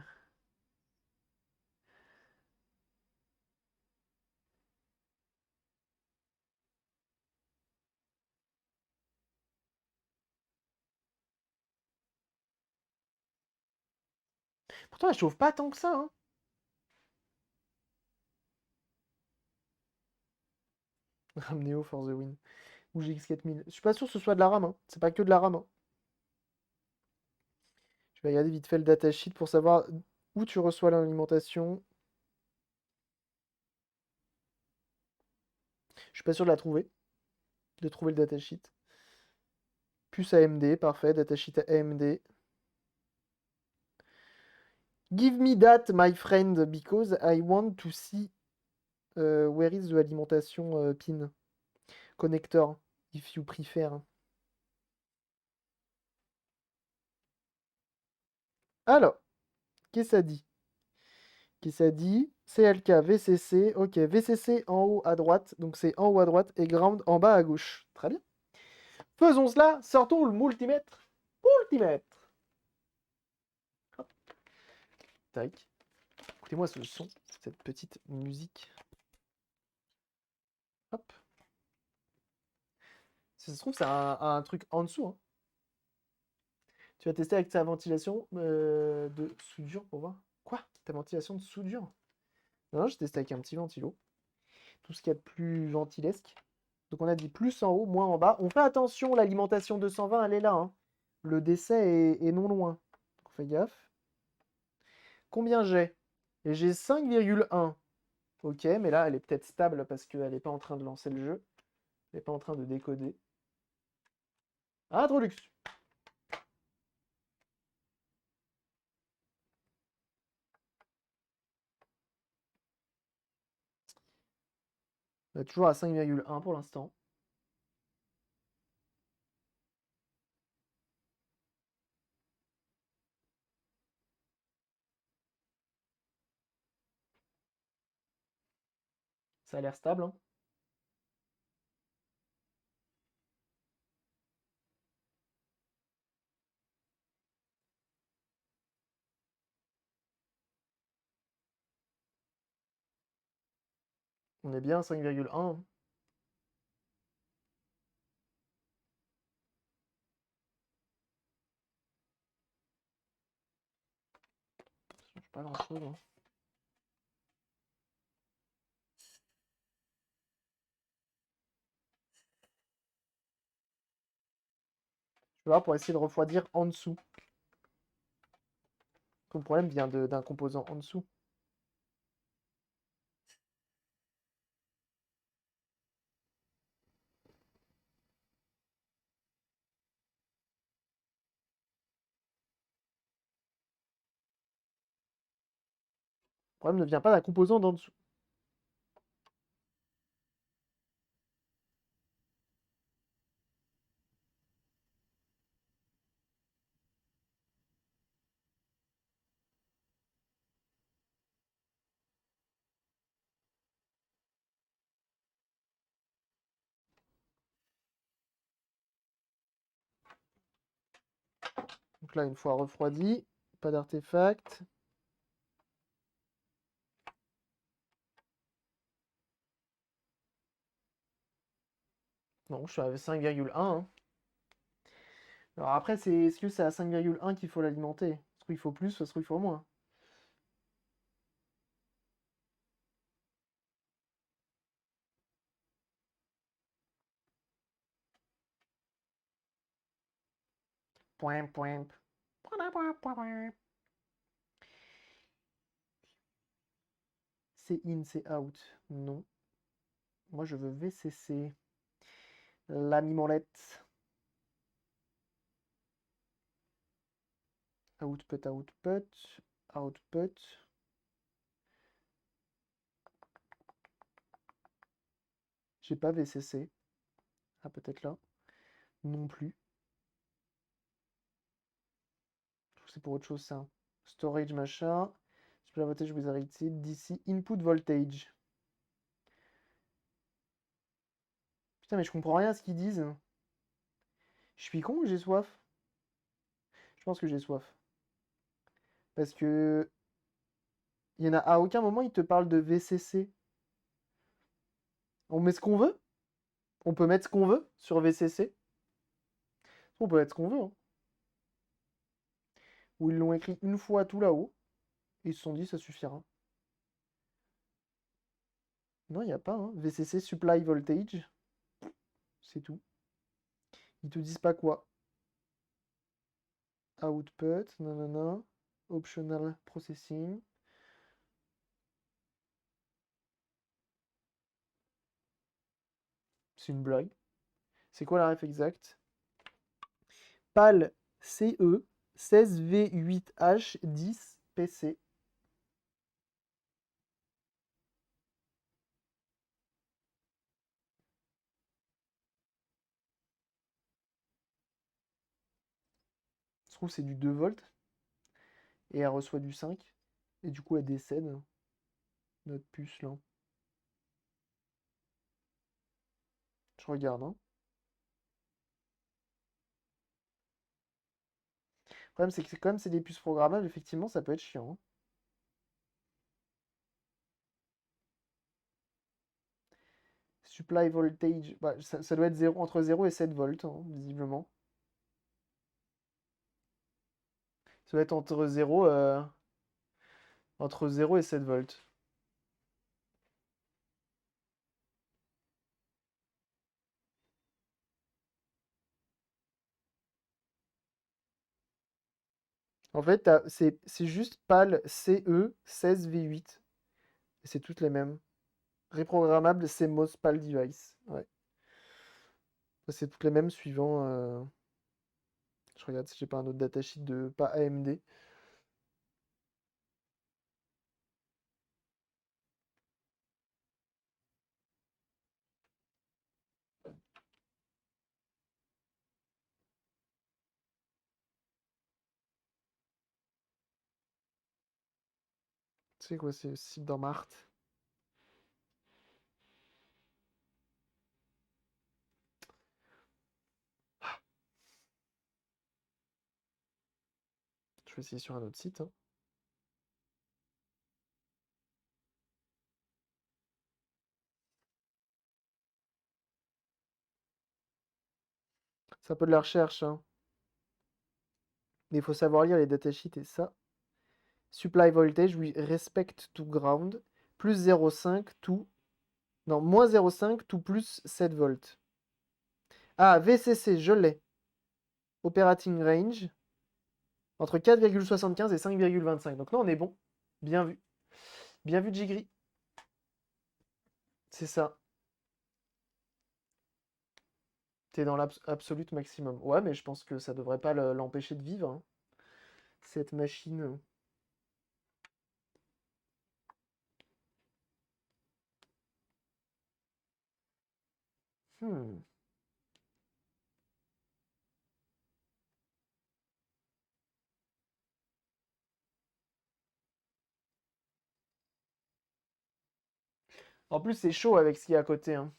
Pourtant, elle chauffe pas tant que ça, hein. RAM Neo for the win. Ou GX 4000. Je suis pas sûr que ce soit de la RAM, hein. C'est pas que de la RAM, hein. Je vais regarder vite fait le datasheet pour savoir où tu reçois l'alimentation. suis pas sûr de la trouver, de trouver le datasheet. Puce AMD, parfait, datasheet AMD. Give me that, my friend, because I want to see where is the alimentation pin connector, if you prefer. Alors, qu'est-ce que ça dit? Qu'est-ce que ça dit? CLK, VCC, ok, VCC en haut à droite, donc c'est en haut à droite, et ground en bas à gauche. Très bien. Faisons cela, sortons le multimètre. Multimètre. Hop. Tac. Écoutez-moi ce son, cette petite musique. Hop. Si ça se trouve, c'est un truc en dessous, hein. Tu vas tester avec ta ventilation de soudure pour voir. Quoi? Ta ventilation de soudure? Non, j'ai testé avec un petit ventilo. Tout ce qu'il y a de plus ventilesque. Donc on a dit plus en haut, moins en bas. On fait attention, l'alimentation 220, elle est là, hein. Le décès est non loin. Donc fais gaffe. Combien j'ai? Et j'ai 5,1. Ok, mais là, elle est peut-être stable parce qu'elle n'est pas en train de lancer le jeu. Elle n'est pas en train de décoder. Introlux. On est toujours à 5,1 pour l'instant. Ça a l'air stable, hein. On est bien à 5,1, hein. Ça change pas grand-chose, hein. Je vais voir pour essayer de refroidir en dessous. Le problème vient d'un composant en dessous. Le problème ne vient pas d'un composant d'en dessous. Donc là, une fois refroidi, pas d'artefact. Non, je suis à 5,1, hein. Alors après, est-ce que c'est à 5,1 qu'il faut l'alimenter? Ça se trouve, il faut plus, ça se trouve, il faut moins. Point, point. C'est in, c'est out. Non. Moi, je veux VCC. La mimolette. Output, output. Output. J'ai pas VCC. Ah, peut-être là. Non plus. Je trouve que c'est pour autre chose, ça. Storage, machin. Supply voltage with rated. DC. Input voltage. Putain, mais je comprends rien à ce qu'ils disent. Je suis con ou j'ai soif? Je pense que j'ai soif. Parce que il y en a à aucun moment il te parle de VCC. On met ce qu'on veut? On peut mettre ce qu'on veut sur VCC? On peut mettre ce qu'on veut, hein. Ou ils l'ont écrit une fois tout là-haut. Et ils se sont dit ça suffira. Non, il n'y a pas, hein. VCC Supply Voltage. C'est tout. Ils te disent pas quoi. Output, nanana. Optional Processing. C'est une blague. C'est quoi la ref exacte? PAL CE 16V8H 10 PC. Je trouve que c'est du 2 volts. Et elle reçoit du 5. Et du coup, elle décède. Notre puce, là. Je regarde, hein. Le problème, c'est que comme c'est des puces programmables, effectivement, ça peut être chiant, hein. Supply voltage, bah, ça doit être 0, entre 0 et 7 volts, hein, visiblement. Ça doit être entre 0 et 7 volts. En fait, c'est juste PAL CE 16V8. Et c'est toutes les mêmes. Reprogrammable CMOS PAL device. Ouais. C'est toutes les mêmes suivant. Je regarde si j'ai pas un autre datasheet de pas AMD. C'est quoi, c'est site dans Mart. Je vais essayer sur un autre site, hein. C'est un peu de la recherche, hein. Mais il faut savoir lire les datasheets et ça. Supply voltage, we respect to ground. Plus 0,5 to. Non, moins 0,5 to plus 7 volts. Ah, VCC, je l'ai. Operating range. Entre 4,75 et 5,25. Donc là, on est bon. Bien vu. Bien vu, Jigri. C'est ça. T'es dans l'absolute maximum. Ouais, mais je pense que ça devrait pas l'empêcher de vivre, hein, cette machine. Hmm. En plus, c'est chaud avec ce qu'il y a à côté, hein.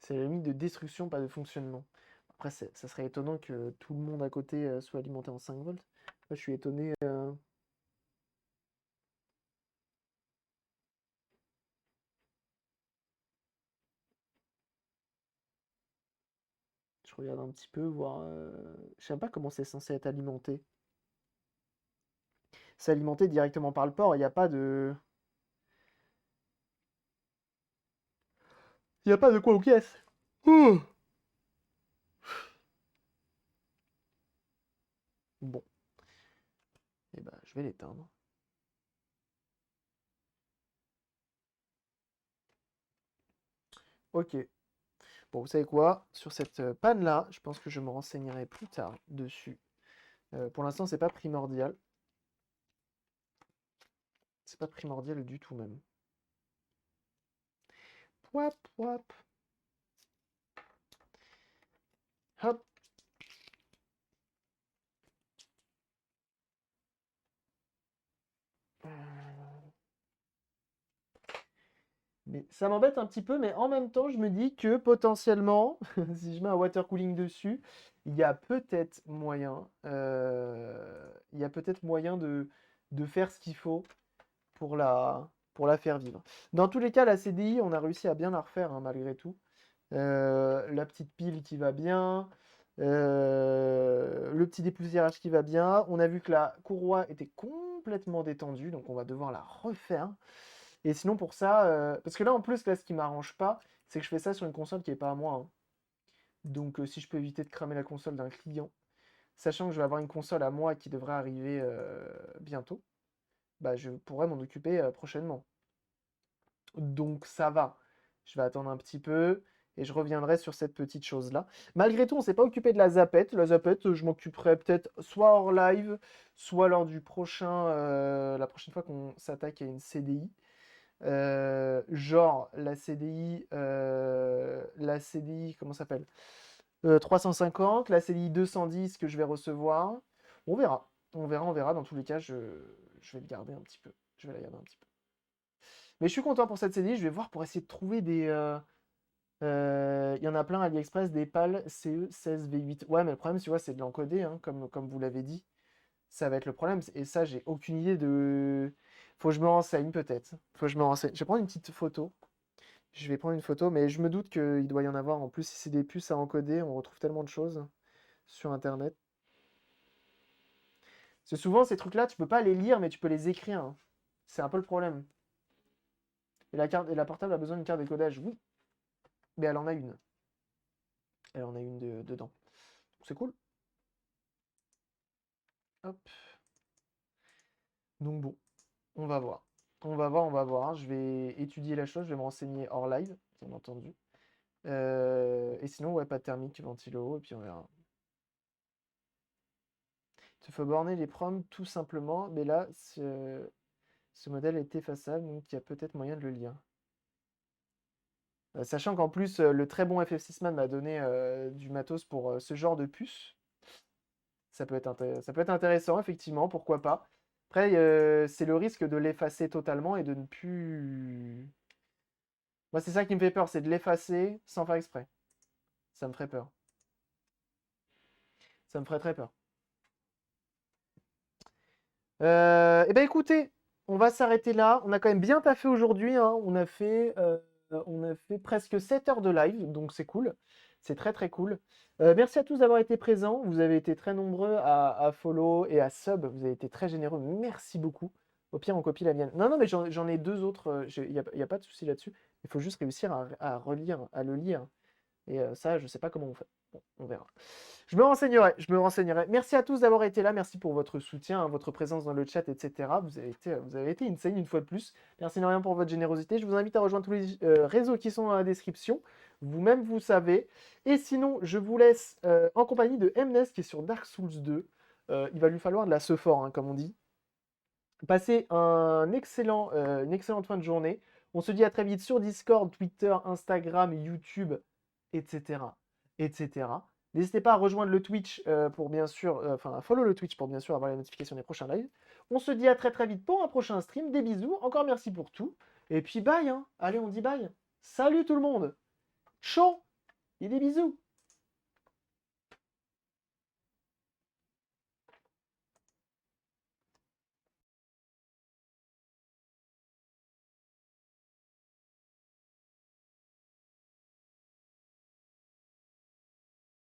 C'est la limite de destruction, pas de fonctionnement. Après, ça serait étonnant que tout le monde à côté soit alimenté en 5 volts. Moi, je suis étonné. Je regarde un petit peu, voir. Je sais même pas comment c'est censé être alimenté. C'est alimenté directement par le port. Il n'y a pas de. Il n'y a pas de quoi aux caisses. Ouh. Bon, et ben, je vais l'éteindre. Ok. Bon, vous savez quoi? Sur cette panne-là, je pense que je me renseignerai plus tard dessus. Pour l'instant, c'est pas primordial. C'est pas primordial du tout même. Pouap, pouap. Hop. Mais ça m'embête un petit peu, mais en même temps, je me dis que potentiellement, si je mets un water cooling dessus, il y a peut-être moyen, il y a peut-être moyen de faire ce qu'il faut pour la faire vivre. Dans tous les cas, la CDI, on a réussi à bien la refaire, hein, malgré tout. La petite pile qui va bien, le petit dépoussiérage qui va bien. On a vu que la courroie était complètement détendue, donc on va devoir la refaire. Et sinon pour ça, parce que là en plus, là, ce qui m'arrange pas, c'est que je fais ça sur une console qui est pas à moi, hein. Donc si je peux éviter de cramer la console d'un client, sachant que je vais avoir une console à moi qui devrait arriver bientôt. bah, je pourrais m'en occuper prochainement. Donc ça va. Je vais attendre un petit peu et je reviendrai sur cette petite chose-là. Malgré tout, on s'est pas occupé de la zapette. La zapette, je m'occuperai peut-être soit hors live, soit lors du la prochaine fois qu'on s'attaque à une CDI. Genre la CDI, comment ça s'appelle? 350, la CDI 210 que je vais recevoir. On verra. On verra. Dans tous les cas, je vais le garder un petit peu. Je vais la garder un petit peu. Mais je suis content pour cette CDI. Je vais voir pour essayer de trouver des. Il y en a plein à AliExpress, des PAL CE16V8. Ouais, mais le problème, tu vois, c'est de l'encoder, hein, comme vous l'avez dit. Ça va être le problème. Et ça, j'ai aucune idée de. Faut que je me renseigne, peut-être. Faut que je me renseigne. Je vais prendre une petite photo. Je vais prendre une photo, mais je me doute qu'il doit y en avoir. En plus, si c'est des puces à encoder, on retrouve tellement de choses sur Internet. Parce que souvent, ces trucs-là, tu peux pas les lire, mais tu peux les écrire, hein. C'est un peu le problème. Et la portable a besoin d'une carte de codage, oui, mais elle en a une. Elle en a une dedans. C'est cool. Hop. Donc bon, on va voir. On va voir. Je vais étudier la chose, je vais me renseigner hors live, bien entendu. Et sinon, ouais, pas de thermique, ventilo, et puis on verra. Il te faut borner les proms tout simplement, mais là, ce modèle est effaçable, donc il y a peut-être moyen de le lire. Sachant qu'en plus, le très bon FF6man m'a donné du matos pour ce genre de puce. Ça peut être intéressant, effectivement, pourquoi pas. Après, c'est le risque de l'effacer totalement et de ne plus. Moi, c'est ça qui me fait peur, c'est de l'effacer sans faire exprès. Ça me ferait peur. Ça me ferait très peur. Eh ben écoutez, on va s'arrêter là. On a quand même bien taffé aujourd'hui, hein. On a fait presque 7 heures de live, donc c'est cool. C'est très très cool. Merci à tous d'avoir été présents. Vous avez été très nombreux à follow et à sub. Vous avez été très généreux. Merci beaucoup. Au pire, on copie la mienne. Non, non, mais j'en ai deux autres. Il n'y a pas de souci là-dessus. Il faut juste réussir à relire, à le lire. Et ça, je sais pas comment on fait. Bon, on verra. Je me renseignerai, je me renseignerai. Merci à tous d'avoir été là, merci pour votre soutien, hein, votre présence dans le chat, etc. Vous avez été insane une fois de plus. Merci énormément pour votre générosité. Je vous invite à rejoindre tous les réseaux qui sont dans la description. Vous-même, vous savez. Et sinon, je vous laisse en compagnie de Mnes qui est sur Dark Souls 2. Il va lui falloir de la sephore, hein, comme on dit. Passez une excellente fin de journée. On se dit à très vite sur Discord, Twitter, Instagram, YouTube, etc. etc. N'hésitez pas à rejoindre le Twitch pour bien sûr, enfin à follow le Twitch pour bien sûr avoir les notifications des prochains lives. On se dit à très très vite pour un prochain stream. Des bisous, encore merci pour tout. Et puis bye, hein. Allez, on dit bye. Salut tout le monde. Chaud et des bisous.